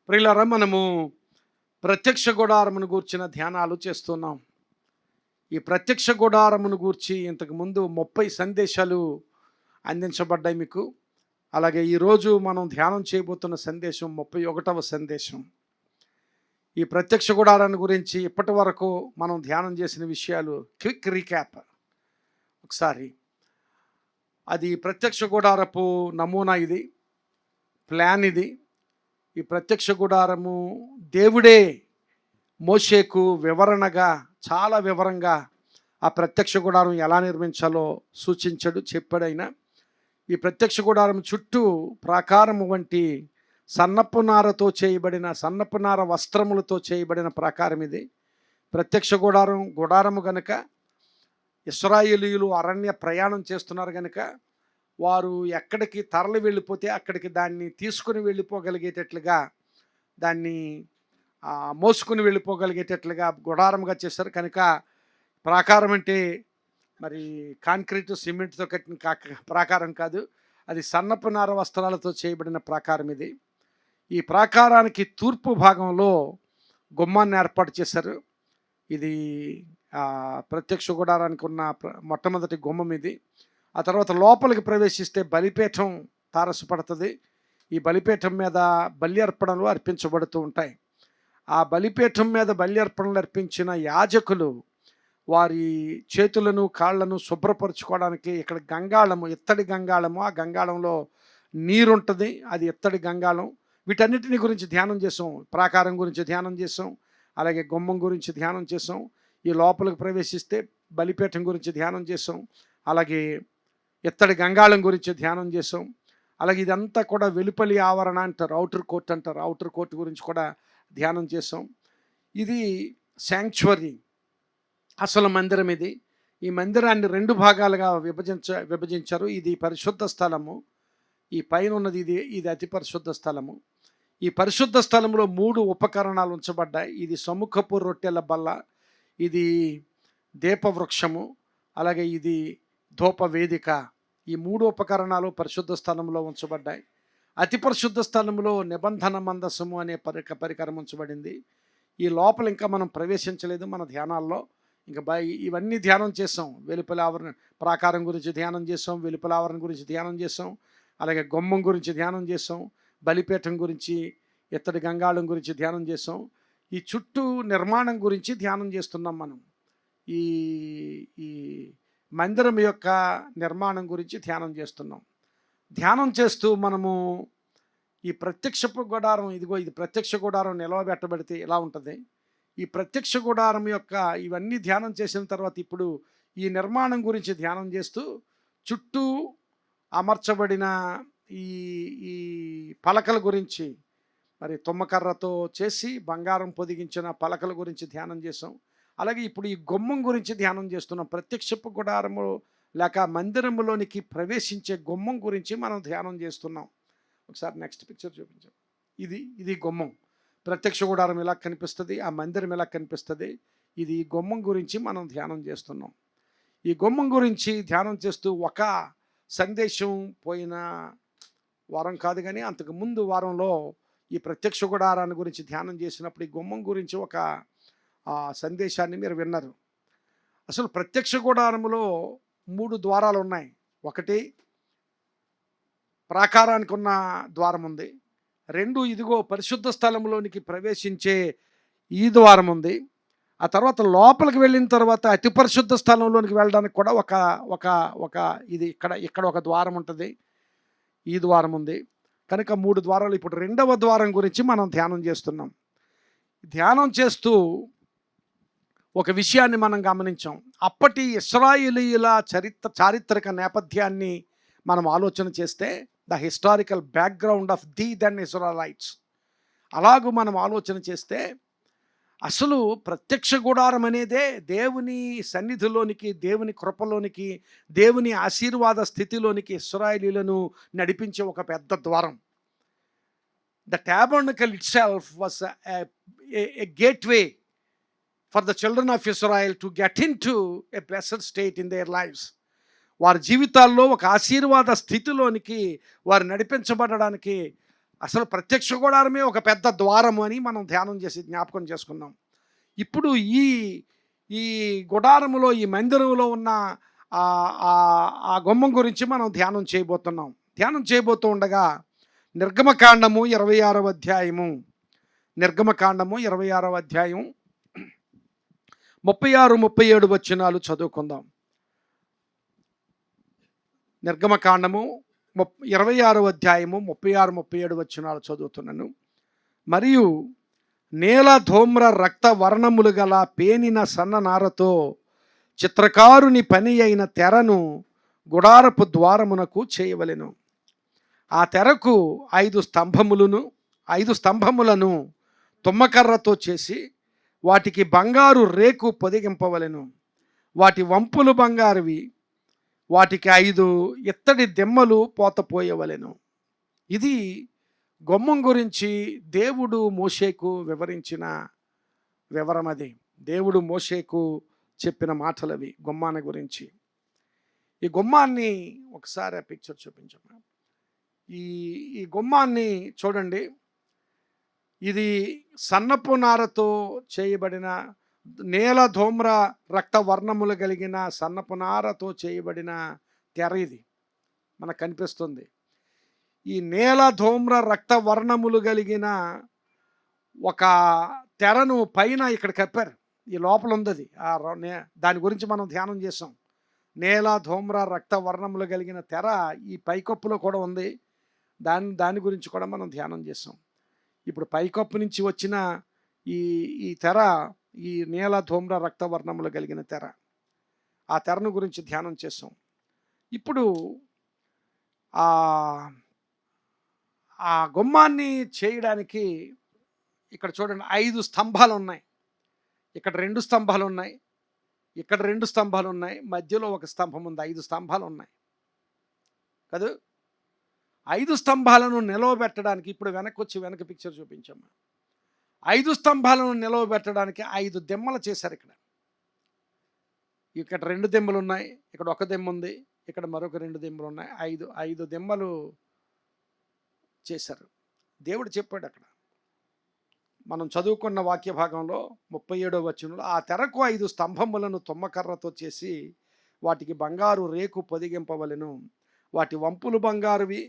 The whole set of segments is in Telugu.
ప్రియులారా, మనము ప్రత్యక్ష గుడారమును గూర్చిన ధ్యానాలు చేస్తున్నాం. ఈ ప్రత్యక్ష గుడారమును గూర్చి ఇంతకుముందు 30 సందేశాలు అందించబడ్డాయి మీకు. అలాగే ఈరోజు మనం ధ్యానం చేయబోతున్న సందేశం 31వ సందేశం. ఈ ప్రత్యక్ష గుడారాన్ని గురించి ఇప్పటి వరకు మనం ధ్యానం చేసిన విషయాలు క్విక్ రీక్యాప్. ఒకసారి అది ప్రత్యక్ష గుడారపు నమూనా, ఇది ప్లాన్. ఇది ఈ ప్రత్యక్ష గుడారము దేవుడే మోషేకు వివరణగా, చాలా వివరంగా ఆ ప్రత్యక్ష గుడారం ఎలా నిర్మించాలో సూచించాడు, చెప్పాడు ఆయన. ఈ ప్రత్యక్ష గుడారం చుట్టూ ప్రాకారము వంటి సన్నపు నారతో చేయబడిన, సన్నపు నార వస్త్రములతో చేయబడిన ప్రాకారం ఇది. ప్రత్యక్ష గుడారము గనుక ఇశ్రాయేలీయులు అరణ్య ప్రయాణం చేస్తున్నారు గనుక వారు ఎక్కడికి తరలి వెళ్ళిపోతే అక్కడికి దాన్ని తీసుకుని వెళ్ళిపోగలిగేటట్లుగా, దాన్ని మోసుకుని వెళ్ళిపోగలిగేటట్లుగా గుడారముగా చేశారు. కనుక ప్రాకారం అంటే మరి కాంక్రీటు సిమెంట్తో కట్టిన ప్రాకారం కాదు, అది సన్నపు నార వస్త్రాలతో చేయబడిన ప్రాకారం ఇది. ఈ ప్రాకారానికి తూర్పు భాగంలో గుమ్మాన్ని ఏర్పాటు చేశారు. ఇది ప్రత్యక్ష గుడారానికి ఉన్న మొట్టమొదటి గుమ్మం ఇది. ఆ తర్వాత లోపలికి ప్రవేశిస్తే బలిపీఠం తారసపడుతుంది. ఈ బలిపీఠం మీద బలి అర్పణలు అర్పించబడుతూ ఉంటాయి. ఆ బలిపీఠం మీద బలి అర్పణలు అర్పించిన యాజకులు వారి చేతులను కాళ్లను శుభ్రపరచుకోవడానికి ఇక్కడ గంగాళము, ఇత్తడి గంగాళము, ఆ గంగాళంలో నీరుంటుంది, అది ఇత్తడి గంగాళం. వీటన్నిటిని గురించి ధ్యానం చేసాం. ప్రాకారం గురించి ధ్యానం చేసాం, అలాగే గుమ్మం గురించి ధ్యానం చేసాం, ఈ లోపలికి ప్రవేశిస్తే బలిపీఠం గురించి ధ్యానం చేసాం, అలాగే ఇత్తడి గంగాళం గురించి ధ్యానం చేసాం. అలాగే ఇదంతా కూడా వెలుపలి ఆవరణ అంటారు, అవుటర్ కోర్ట్ అంటారు, అవుటర్ కోర్ట్ గురించి కూడా ధ్యానం చేసాం. ఇది శాంక్చువరీ, అసలు మందిరం ఇది. ఈ మందిరాన్ని 2 భాగాలుగా విభజించారు. ఇది పరిశుద్ధ స్థలము, ఈ పైన ఉన్నది ఇది అతి పరిశుద్ధ స్థలము. ఈ పరిశుద్ధ స్థలంలో 3 ఉపకరణాలు ఉంచబడ్డాయి. ఇది సముఖపు రొట్టెల బల్ల, ఇది దీపవృక్షము, అలాగే ఇది ధూప వేదిక. ఈ 3 ఉపకరణాలు పరిశుద్ధ స్థలంలో ఉంచబడ్డాయి. అతి పరిశుద్ధ స్థలంలో నిబంధన మందసము అనే పరికరం ఉంచబడింది. ఈ లోపల ఇంకా మనం ప్రవేశించలేదు మన ధ్యానాల్లో. ఇంకా ఇవన్నీ ధ్యానం చేసాం. వెలుపల ఆవరణ ప్రాకారం గురించి ధ్యానం చేసాం, వెలుపల ఆవరణ గురించి ధ్యానం చేసాం, అలాగే గుమ్మం గురించి ధ్యానం చేసాం, బలిపీఠం గురించి, ఇత్తడి గంగాళం గురించి ధ్యానం చేసాం. ఈ చుట్టూ నిర్మాణం గురించి ధ్యానం చేస్తున్నాం మనం. ఈ ఈ మందిరం యొక్క నిర్మాణం గురించి ధ్యానం చేస్తున్నాం. ధ్యానం చేస్తూ మనము ఈ ప్రత్యక్షపు గుడారం, ఇదిగో ఇది ప్రత్యక్ష గుడారం నిలవబెట్టబడితే ఎలా ఉంటుంది. ఈ ప్రత్యక్ష గుడారం యొక్క ఇవన్నీ ధ్యానం చేసిన తర్వాత ఇప్పుడు ఈ నిర్మాణం గురించి ధ్యానం చేస్తూ చుట్టూ అమర్చబడిన ఈ ఈ పలకల గురించి, మరి తుమ్మకర్రతో చేసి బంగారం పొదిగించిన పలకల గురించి ధ్యానం చేసాం. అలాగే ఇప్పుడు ఈ గుమ్మం గురించి ధ్యానం చేస్తున్నాం. ప్రత్యక్షపు గుడారము లేక మందిరములోనికి ప్రవేశించే గుమ్మం గురించి మనం ధ్యానం చేస్తున్నాం. ఒకసారి నెక్స్ట్ పిక్చర్ చూపించాం. ఇది గుమ్మం. ప్రత్యక్ష గుడారం ఎలా కనిపిస్తుంది, ఆ మందిరం ఎలా కనిపిస్తుంది, ఇది గుమ్మం గురించి మనం ధ్యానం చేస్తున్నాం. ఈ గుమ్మం గురించి ధ్యానం చేస్తూ ఒక సందేశం పోయిన వారం కాదు కానీ అంతకు ముందు వారంలో ఈ ప్రత్యక్ష గుడారాన్ని గురించి ధ్యానం చేసినప్పుడు ఈ గుమ్మం గురించి ఒక సందేశాన్ని మీరు విన్నారు. అసలు ప్రత్యక్ష గుడారములో 3 ద్వారాలు ఉన్నాయి. ఒకటి ప్రాకారానికి ఉన్న ద్వారం ఉంది, 2 ఇదిగో పరిశుద్ధ స్థలంలోనికి ప్రవేశించే ఈ ద్వారం ఉంది. ఆ తర్వాత లోపలికి వెళ్ళిన తర్వాత అతి పరిశుద్ధ స్థలంలోనికి వెళ్ళడానికి కూడా ఒక ఇది ఇక్కడ ఒక ద్వారం ఉంటుంది, ఈ ద్వారం ఉంది. కనుక 3 ద్వారాలు. ఇప్పుడు 2వ ద్వారం గురించి మనం ధ్యానం చేస్తున్నాం. ధ్యానం చేస్తూ ఒక విషయాన్ని మనం గమనించాం. అప్పటి ఇశ్రాయేలీయుల చారిత్రక నేపథ్యాన్ని మనం ఆలోచన చేస్తే, the historical background of the then Israelites, అలాగూ మనం ఆలోచన చేస్తే అసలు ప్రత్యక్ష గుడారం అనేదే దేవుని సన్నిధిలోనికి, దేవుని కృపలోనికి, దేవుని ఆశీర్వాద స్థితిలోనికి ఇశ్రాయేలీయులను నడిపించే ఒక పెద్ద ద్వారం. The tabernacle it self was a gateway for the children of Israel to get into a blessed state in their lives. వారి జీవితాల్లో ఒక ఆశీర్వాద స్థితిలోనికి వారు నడిపించబడడానికి అసలు ప్రత్యక్ష గుడారమే ఒక పెద్ద ద్వారము అని మనం ధ్యానం చేసి జ్ఞాపకం చేసుకున్నాం. ఇప్పుడు ఈ ఈ గుడారములో, ఈ మందిరంలో ఉన్న ఆ గుమ్మం గురించి మనం ధ్యానం చేయబోతున్నాం. ధ్యానం చేయబోతూ ఉండగా నిర్గమకాండము 26వ అధ్యాయము, నిర్గమకాండము 26వ అధ్యాయం 36, 37 వచనాలు చదువుకుందాం. నిర్గమకాండము 26వ అధ్యాయము 36, 37 వచనాలు చదువుతున్నాను. మరియు నేల ధూమ్ర రక్త వర్ణములు గల పేనిన సన్ననారతో చిత్రకారుని పని అయిన తెరను గుడారపు ద్వారమునకు చేయవలెను. ఆ తెరకు 5 స్తంభములను తుమ్మకర్రతో చేసి వాటికి బంగారు రేకు పొదిగింపవలెను. వాటి వంపులు బంగారువి. వాటికి 5 ఇత్తడి దెమ్మలు పోతపోయవలెను. ఇది గుమ్మం గురించి దేవుడు మోషేకు వివరించిన వివరమది. దేవుడు మోషేకు చెప్పిన మాటలవి గుమ్మాన్ని గురించి. ఈ గుమ్మాన్ని ఒకసారి ఆ పిక్చర్ చూపించమ్మా. ఈ గుమ్మాన్ని చూడండి. ఇది సన్నపు నారతో చేయబడిన, నేల ధూమ్ర రక్త వర్ణములు కలిగిన సన్నపు నారతో చేయబడిన తెర ఇది మనకు కనిపిస్తుంది. ఈ నేల ధూమ్ర రక్త వర్ణములు కలిగిన ఒక తెరను పైన ఇక్కడ కప్పారు. ఈ లోపల ఉంది అది. దాని గురించి మనం ధ్యానం చేసాం. నేల ధూమ్ర రక్త వర్ణములు కలిగిన తెర ఈ పైకప్పులో కూడా ఉంది. దాని గురించి కూడా మనం ధ్యానం చేసాం. ఇప్పుడు పైకప్పు నుంచి వచ్చిన ఈ తెర, ఈ నేల ధూమ్ర రక్త వర్ణములు కలిగిన తెర, ఆ తెరను గురించి ధ్యానం చేసాం. ఇప్పుడు ఆ గుమ్మాన్ని చేయడానికి ఇక్కడ చూడండి 5 స్తంభాలు ఉన్నాయి. ఇక్కడ 2 స్తంభాలు ఉన్నాయి. ఇక్కడ 2 స్తంభాలు ఉన్నాయి. మధ్యలో ఒక స్తంభం ఉంది. 5 స్తంభాలు ఉన్నాయి కదా. 5 స్తంభాలను నిలవబెట్టడానికి ఇప్పుడు వెనక పిక్చర్ చూపించమ్మా. 5 స్తంభాలను నిలవబెట్టడానికి 5 దెమ్మలు చేశారు. ఇక్కడ 2 దెమ్మలు ఉన్నాయి. ఇక్కడ ఒక దెమ్మ ఉంది. ఇక్కడ మరొక 2 దెమ్మలు ఉన్నాయి. 5 దెమ్మలు చేశారు. దేవుడు చెప్పాడు అక్కడ మనం చదువుకున్న వాక్య భాగంలో 37వ వచనంలో, ఆ తెరకు 5 స్తంభములను తుమ్మకర్రతో చేసి వాటికి బంగారు రేకు పొదిగింపవలెను. వాటి వంపులు బంగారువి.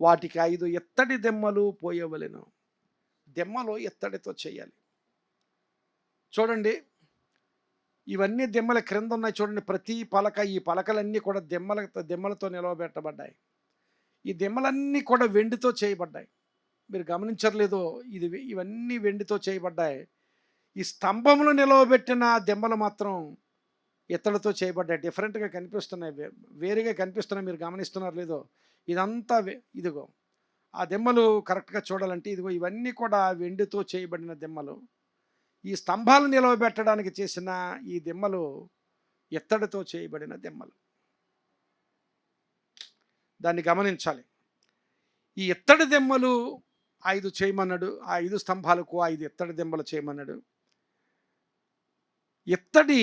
వాటికి 5 ఇత్తడి దెమ్మలు పోయవలెను. దెమ్మలు ఇత్తడితో చేయాలి. చూడండి, ఇవన్నీ దెమ్మల క్రింద ఉన్నాయి. చూడండి, ప్రతి పలక, ఈ పలకలన్నీ కూడా దెమ్మలతో నిలవబెట్టబడ్డాయి. ఈ దెమ్మలన్నీ కూడా వెండితో చేయబడ్డాయి. మీరు గమనించర్లేదో, ఇవన్నీ వెండితో చేయబడ్డాయి. ఈ స్తంభంలో నిలవబెట్టిన దెమ్మలు మాత్రం ఇత్తడితో చేయబడ్డాయి. డిఫరెంట్గా కనిపిస్తున్నాయి, వేరుగా కనిపిస్తున్నాయి. మీరు గమనిస్తున్నారు లేదో, ఇదంతా ఇదిగో ఆ దెమ్మలు కరెక్ట్గా చూడాలంటే ఇదిగో ఇవన్నీ కూడా వెండితో చేయబడిన దెమ్మలు. ఈ స్తంభాలు నిలవబెట్టడానికి చేసిన ఈ దెమ్మలు ఇత్తడితో చేయబడిన దెమ్మలు. దాన్ని గమనించాలి. ఈ ఇత్తడి దెమ్మలు 5 చేయమన్నాడు. ఆ 5 స్తంభాలకు 5 ఇత్తడి దెమ్మలు చేయమన్నాడు. ఇత్తడి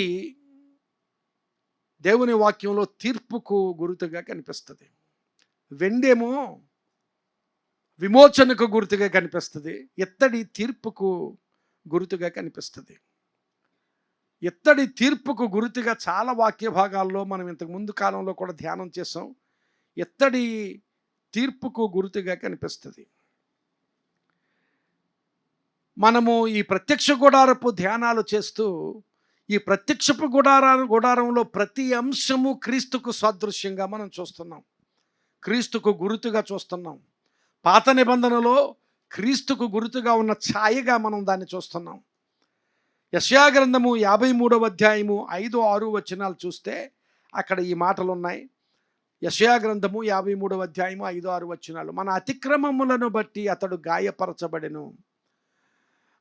దేవుని వాక్యంలో తీర్పుకు గుర్తుగా కనిపిస్తుంది. వెండేమో విమోచనకు గుర్తుగా కనిపిస్తుంది. ఇత్తడి తీర్పుకు గుర్తుగా కనిపిస్తుంది. ఇత్తడి తీర్పుకు గుర్తుగా చాలా వాక్య భాగాల్లో మనం ఇంతకు ముందు కాలంలో కూడా ధ్యానం చేసాం. ఇత్తడి తీర్పుకు గుర్తుగా కనిపిస్తుంది. మనము ఈ ప్రత్యక్ష గుడారపు ధ్యానాలు చేస్తూ ఈ ప్రత్యక్షపు గుడారంలో ప్రతి అంశము క్రీస్తుకు సాదృశ్యంగా మనం చూస్తున్నాం. క్రీస్తుకు గుర్తుగా చూస్తున్నాం. పాత నిబంధనలో క్రీస్తుకు గుర్తుగా ఉన్న ఛాయగా మనం దాన్ని చూస్తున్నాం. యెషయా గ్రంథము 53వ అధ్యాయము 5, 6 వచనాలు చూస్తే అక్కడ ఈ మాటలు ఉన్నాయి. యెషయా గ్రంథము 53వ అధ్యాయము 5, 6 వచనాలు. మన అతిక్రమములను బట్టి అతడు గాయపరచబడెను,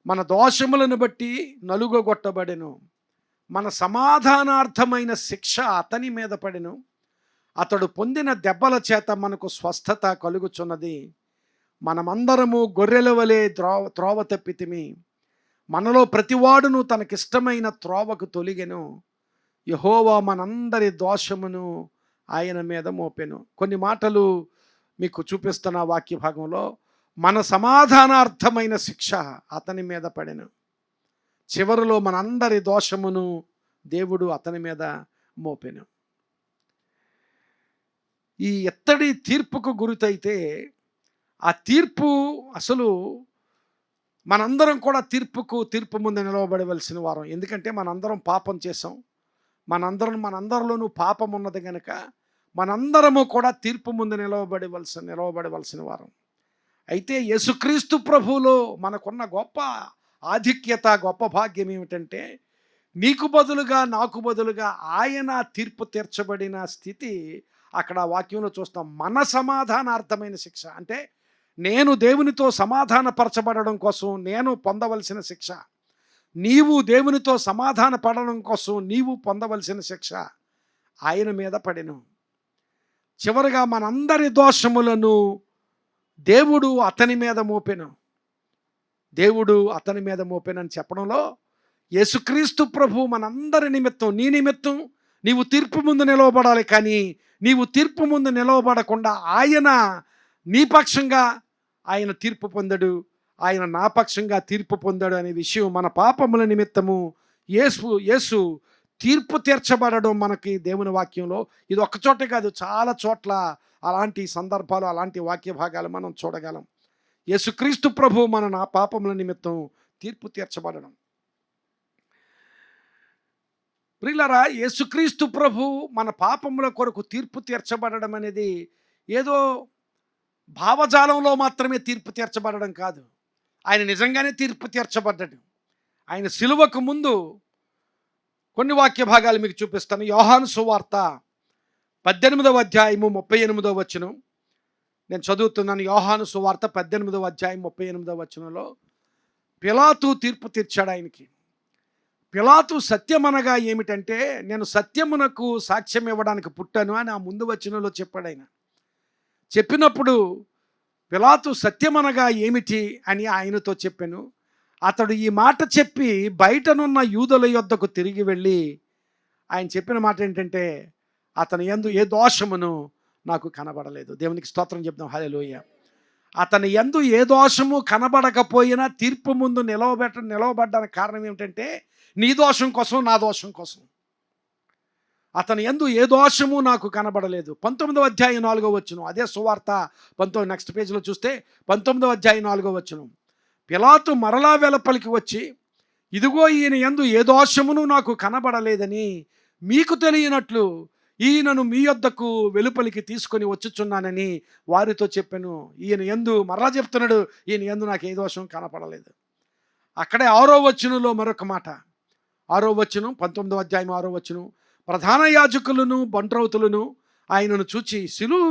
మన దోషములను బట్టి నలుగొట్టబడెను, మన సమాధానార్థమైన శిక్ష అతని మీద పడెను, అతడు పొందిన దెబ్బల చేత మనకు స్వస్థత కలుగుచున్నది. మనమందరము గొర్రెల వలె త్రోవ తప్పితిమి, మనలో ప్రతివాడును తనకిష్టమైన త్రోవకు తొలిగెను, యెహోవా మనందరి దోషమును ఆయన మీద మోపెను. కొన్ని మాటలు మీకు చూపిస్తున్న వాక్య భాగంలో మన సమాధానార్థమైన శిక్ష అతని మీద పడెను. చివరిలో మనందరి దోషమును దేవుడు అతని మీద మోపెను. ఈ ఎత్తడి తీర్పుకు గురితైతే ఆ తీర్పు అసలు మనందరం కూడా తీర్పు ముందు నిలవబడవలసిన వారం. ఎందుకంటే మనందరం పాపం చేసాం. మనందరిలోనూ పాపం ఉన్నది కనుక మనందరము కూడా తీర్పు ముందు నిలవబడవలసిన వారం. అయితే యేసుక్రీస్తు ప్రభువులో మనకున్న గొప్ప ఆధిక్యత, గొప్ప భాగ్యం ఏమిటంటే నీకు బదులుగా నాకు బదులుగా ఆయన తీర్పు తీర్చబడిన స్థితి అక్కడ వాక్యంలో చూస్తాం. మన సమాధానార్థమైన శిక్ష అంటే నేను దేవునితో సమాధానపరచబడడం కోసం నేను పొందవలసిన శిక్ష, నీవు దేవునితో సమాధాన పడడం కోసం నీవు పొందవలసిన శిక్ష ఆయన మీద పడెను. చివరిగా మనందరి దోషములను దేవుడు అతని మీద మోపెను. దేవుడు అతని మీద మోపెనని చెప్పడంలో యేసుక్రీస్తు ప్రభు మనందరి నిమిత్తం, నీ నిమిత్తం నీవు తీర్పు ముందు నిలవబడాలి. కానీ నీవు తీర్పు ముందు నిలవబడకుండా ఆయన నీ పక్షంగా ఆయన తీర్పు పొందడు, ఆయన నా పక్షంగా తీర్పు పొందాడు అనే విషయం మన పాపముల నిమిత్తము యేసు తీర్పు తీర్చబడడం మనకి దేవుని వాక్యంలో ఇది ఒక్కచోటే కాదు, చాలా చోట్ల అలాంటి సందర్భాలు, అలాంటి వాక్య భాగాలు మనం చూడగలం. యేసుక్రీస్తు ప్రభు నా పాపముల నిమిత్తం తీర్పు తీర్చబడడం. ప్రియులారా, యేసుక్రీస్తు ప్రభు మన పాపముల కొరకు తీర్పు తీర్చబడడం అనేది ఏదో భావజాలంలో మాత్రమే తీర్పు తీర్చబడడం కాదు. ఆయన నిజంగానే తీర్పు తీర్చబడ్డాడు. ఆయన సిలువకు ముందు కొన్ని వాక్య భాగాలు మీకు చూపిస్తాను. యోహాను సువార్త 18వ అధ్యాయము 38వ వచనం నేను చదువుతున్నాను. యోహాను సువార్త 18వ అధ్యాయం 38వ వచనంలో పిలాతు తీర్పు తీర్చాడు ఆయనకి. పిలాతు సత్యమనగా ఏమిటంటే నేను సత్యమునకు సాక్ష్యం ఇవ్వడానికి పుట్టాను అని ఆ ముందు వచనంలో చెప్పాడు ఆయన. చెప్పినప్పుడు పిలాతు సత్యమనగా ఏమిటి అని ఆయనతో చెప్పాను. అతడు ఈ మాట చెప్పి బయటనున్న యూదుల యొద్దకు తిరిగి వెళ్ళి ఆయన చెప్పిన మాట ఏంటంటే అతని యందు ఏ దోషమును నాకు కనబడలేదు. దేవునికి స్తోత్రం చెప్దాం. హల్లెలూయా. అతని యందు ఏ దోషము కనబడకపోయినా తీర్పు ముందు నిలవబడ్డానికి కారణం ఏమిటంటే నీ దోషం కోసం, నా దోషం కోసం. అతని యందు ఏ దోషము నాకు కనబడలేదు. 19వ అధ్యాయం 4వ వచనం, అదే సువార్త 19 నెక్స్ట్ పేజీలో చూస్తే 19వ అధ్యాయం 4వ వచనం. పిలాతు మరలా వెలుపలికి వచ్చి ఇదిగో ఈయన యందు ఏ దోషమును నాకు కనబడలేదని మీకు తెలియనట్లు ఈయనను మీ యొద్దకు వెలుపలికి తీసుకొని వచ్చుచున్నానని వారితో చెప్పాను. ఈయన యందు మరలా చెప్తున్నాడు, ఈయన యందు నాకు ఏ దోషం కనపడలేదు. అక్కడే 6వ వచనంలో మరొక మాట, 6వ వచనం 19వ అధ్యాయం 6వ వచనం. ప్రధాన యాజకులను బంట్రౌతులను ఆయనను చూచి సిలువ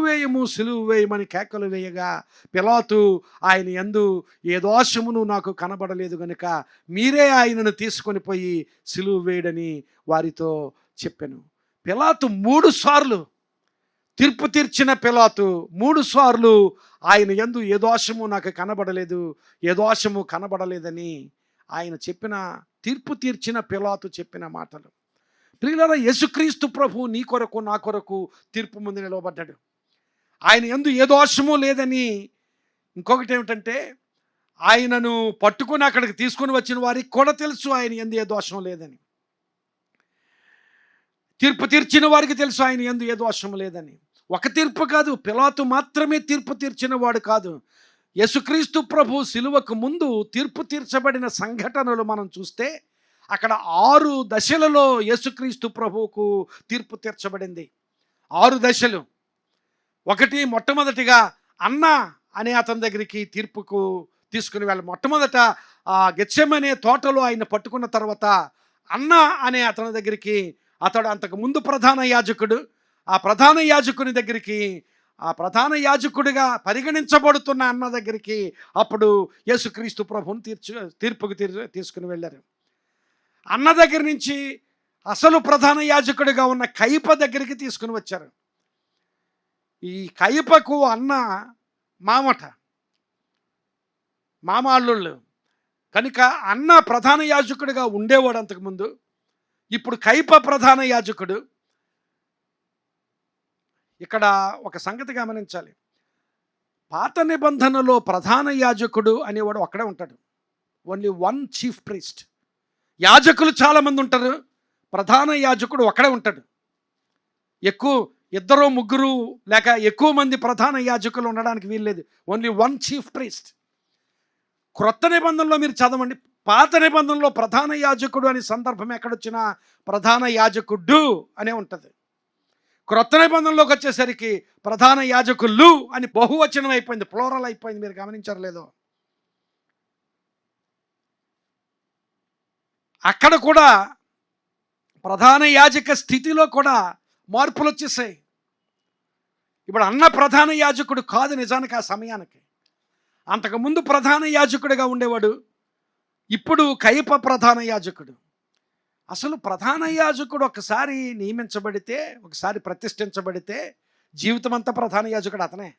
వేయమని కేకలు వేయగా పిలాతు ఆయన యందు ఏ దోషమును నాకు కనబడలేదు గనుక మీరే ఆయనను తీసుకొని పోయి సిలువ వేయడని వారితో చెప్పాను. పిలాతు 3 సార్లు తీర్పు తీర్చిన పిలాతు 3 సార్లు ఆయన యందు ఏ దోషము నాకు కనబడలేదు, ఏ దోషము కనబడలేదని ఆయన చెప్పిన, తీర్పు తీర్చిన పిలాతు చెప్పిన మాటలు. ప్రియులారా, యేసుక్రీస్తు ప్రభు నీ కొరకు నా కొరకు తీర్పు ముందు నిలవబడ్డాడు. ఆయన యందు ఏ దోషము లేదని. ఇంకొకటి ఏమిటంటే ఆయనను పట్టుకుని అక్కడికి తీసుకుని వచ్చిన వారికి కూడా తెలుసు ఆయన యందు ఏ దోషం లేదని. తీర్పు తీర్చిన వారికి తెలుసు ఆయన యందు ఏ దోషం లేదని. ఒక తీర్పు కాదు, పిలాతు మాత్రమే తీర్పు తీర్చిన వాడు కాదు. యేసుక్రీస్తు ప్రభు సిలువకు ముందు తీర్పు తీర్చబడిన సంఘటనలు మనం చూస్తే అక్కడ 6 దశలలో యేసుక్రీస్తు ప్రభువుకు తీర్పు తీర్చబడింది. 6 దశలు. మొట్టమొదటిగా అన్న అనే అతని దగ్గరికి తీర్పుకు తీసుకుని వెళ్ళి మొట్టమొదట గెత్సెమనే తోటలో ఆయన పట్టుకున్న తర్వాత అన్న అనే అతని దగ్గరికి, అతడు అంతకు ముందు ప్రధాన యాజకుడు, ఆ ప్రధాన యాజకుని దగ్గరికి, ఆ ప్రధాన యాజకుడిగా పరిగణించబడుతున్న అన్న దగ్గరికి అప్పుడు యేసుక్రీస్తు ప్రభువును తీర్పుకు తీసుకుని వెళ్ళారు. అన్న దగ్గర నుంచి అసలు ప్రధాన యాజకుడిగా ఉన్న కయప దగ్గరికి తీసుకుని వచ్చారు. ఈ కయపకు అన్న మామాళ్ళు కనుక అన్న ప్రధాన యాజకుడిగా ఉండేవాడు అంతకుముందు. ఇప్పుడు కయప ప్రధాన యాజకుడు. ఇక్కడ ఒక సంగతి గమనించాలి. పాత నిబంధనలో ప్రధాన యాజకుడు అనేవాడు ఒక్కడే ఉంటాడు. Only one chief priest. యాజకులు చాలామంది ఉంటారు, ప్రధాన యాజకుడు ఒక్కడే ఉంటాడు. ఎక్కువ ఇద్దరు ముగ్గురు లేక ఎక్కువ మంది ప్రధాన యాజకులు ఉండడానికి వీల్లేదు. Only one chief priest. క్రొత్త నిబంధనలో మీరు చదవండి, పాత నిబంధనలో ప్రధాన యాజకుడు అనే సందర్భం ఎక్కడొచ్చినా ప్రధాన యాజకుడు అనే ఉంటుంది. క్రొత్త నిబంధనలోకి వచ్చేసరికి ప్రధాన యాజకులు అని బహువచనం అయిపోయింది, ప్లోరల్ అయిపోయింది. మీరు గమనించారు లేదో? అక్కడ కూడా ప్రధాన యాజక స్థితిలో కూడా మార్పులు వచ్చేసాయి. ఇప్పుడు అన్న ప్రధాన యాజకుడు కాదు నిజానికి ఆ సమయానికి. అంతకుముందు ప్రధాన యాజకుడిగా ఉండేవాడు, ఇప్పుడు కయప ప్రధాన యాజకుడు. అసలు ప్రధాన యాజకుడు ఒకసారి నియమించబడితే, ఒకసారి ప్రతిష్ఠించబడితే జీవితం అంతా ప్రధాన యాజకుడు అతనే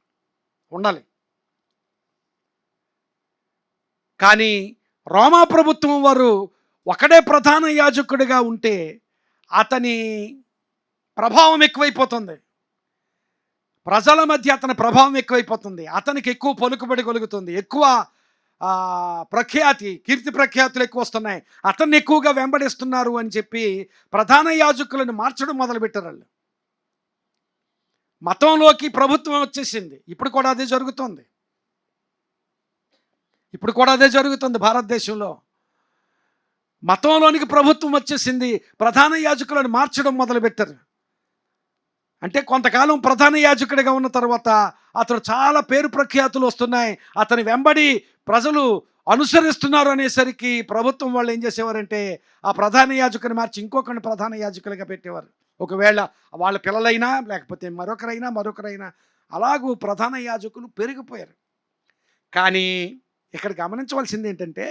ఉండాలి. కానీ రోమా ప్రభుత్వం వారు ఒకడే ప్రధాన యాజకుడిగా ఉంటే అతని ప్రభావం ఎక్కువైపోతుంది, ప్రజల మధ్య అతని ప్రభావం ఎక్కువైపోతుంది, అతనికి ఎక్కువ పలుకుబడి కలుగుతుంది, ఎక్కువ కీర్తి ప్రఖ్యాతులు ఎక్కువ వస్తున్నాయి, అతన్ని ఎక్కువగా వెంబడిస్తున్నారు అని చెప్పి ప్రధాన యాజకులను మార్చడం మొదలుపెట్టారు వాళ్ళు. మతంలోకి ప్రభుత్వం వచ్చేసింది. ఇప్పుడు కూడా అదే జరుగుతుంది భారతదేశంలో. మతంలోనికి ప్రభుత్వం వచ్చేసింది, ప్రధాన యాజకులను మార్చడం మొదలుపెట్టారు. అంటే కొంతకాలం ప్రధాన యాజకుడిగా ఉన్న తర్వాత అతడు చాలా పేరు ప్రఖ్యాతులు వస్తున్నాయి, అతని వెంబడి ప్రజలు అనుసరిస్తున్నారు అనేసరికి ప్రభుత్వం వాళ్ళు ఏం చేసేవారంటే ఆ ప్రధాన యాజకుని మార్చి ఇంకొకరిని ప్రధాన యాజకులుగా పెట్టేవారు. ఒకవేళ వాళ్ళ పిల్లలైనా లేకపోతే మరొకరైనా అలాగూ ప్రధాన యాజకులు పెరిగిపోయారు. కానీ ఇక్కడ గమనించవలసింది ఏంటంటే,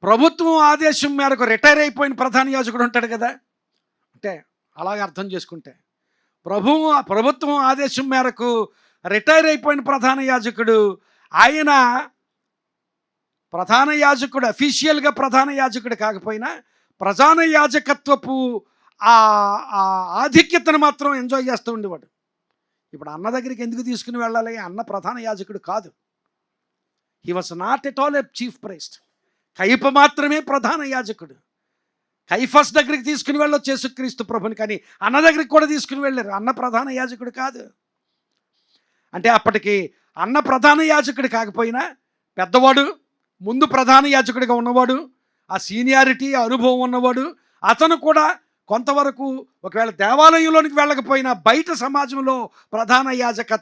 ప్రభుత్వం ఆదేశం మేరకు రిటైర్ అయిపోయిన ప్రధాన యాజకుడు ఉంటాడు కదా, అంటే అలాగే అర్థం చేసుకుంటే ప్రభుత్వం ఆదేశం మేరకు రిటైర్ అయిపోయిన ప్రధాన యాజకుడు, ఆయన ప్రధాన యాజకుడు అఫీషియల్గా ప్రధాన యాజకుడు కాకపోయినా ప్రధాన యాజకత్వపు ఆ ఆధిక్యతను మాత్రం ఎంజాయ్ చేస్తూ ఉండేవాడు. ఇప్పుడు అన్న దగ్గరికి ఎందుకు తీసుకుని వెళ్ళాలి? అన్న ప్రధాన యాజకుడు కాదు. He was not at all a chief priest. కయప మాత్రమే ప్రధాన యాజకుడు. కైఫస్ దగ్గరికి తీసుకుని వెళ్ళొచ్చు యేసుక్రీస్తు ప్రభుని, కానీ అన్న దగ్గరికి కూడా తీసుకుని వెళ్ళారు. అన్న ప్రధాన యాజకుడు కాదు. అంటే అప్పటికి అన్న ప్రధాన యాజకుడు కాకపోయినా పెద్దవాడు, ముందు ప్రధాన యాజకుడిగా ఉన్నవాడు, ఆ సీనియారిటీ అనుభవం ఉన్నవాడు, అతను కూడా కొంతవరకు ఒకవేళ దేవాలయంలోనికి వెళ్ళకపోయినా బయట సమాజంలో ప్రధాన యాజక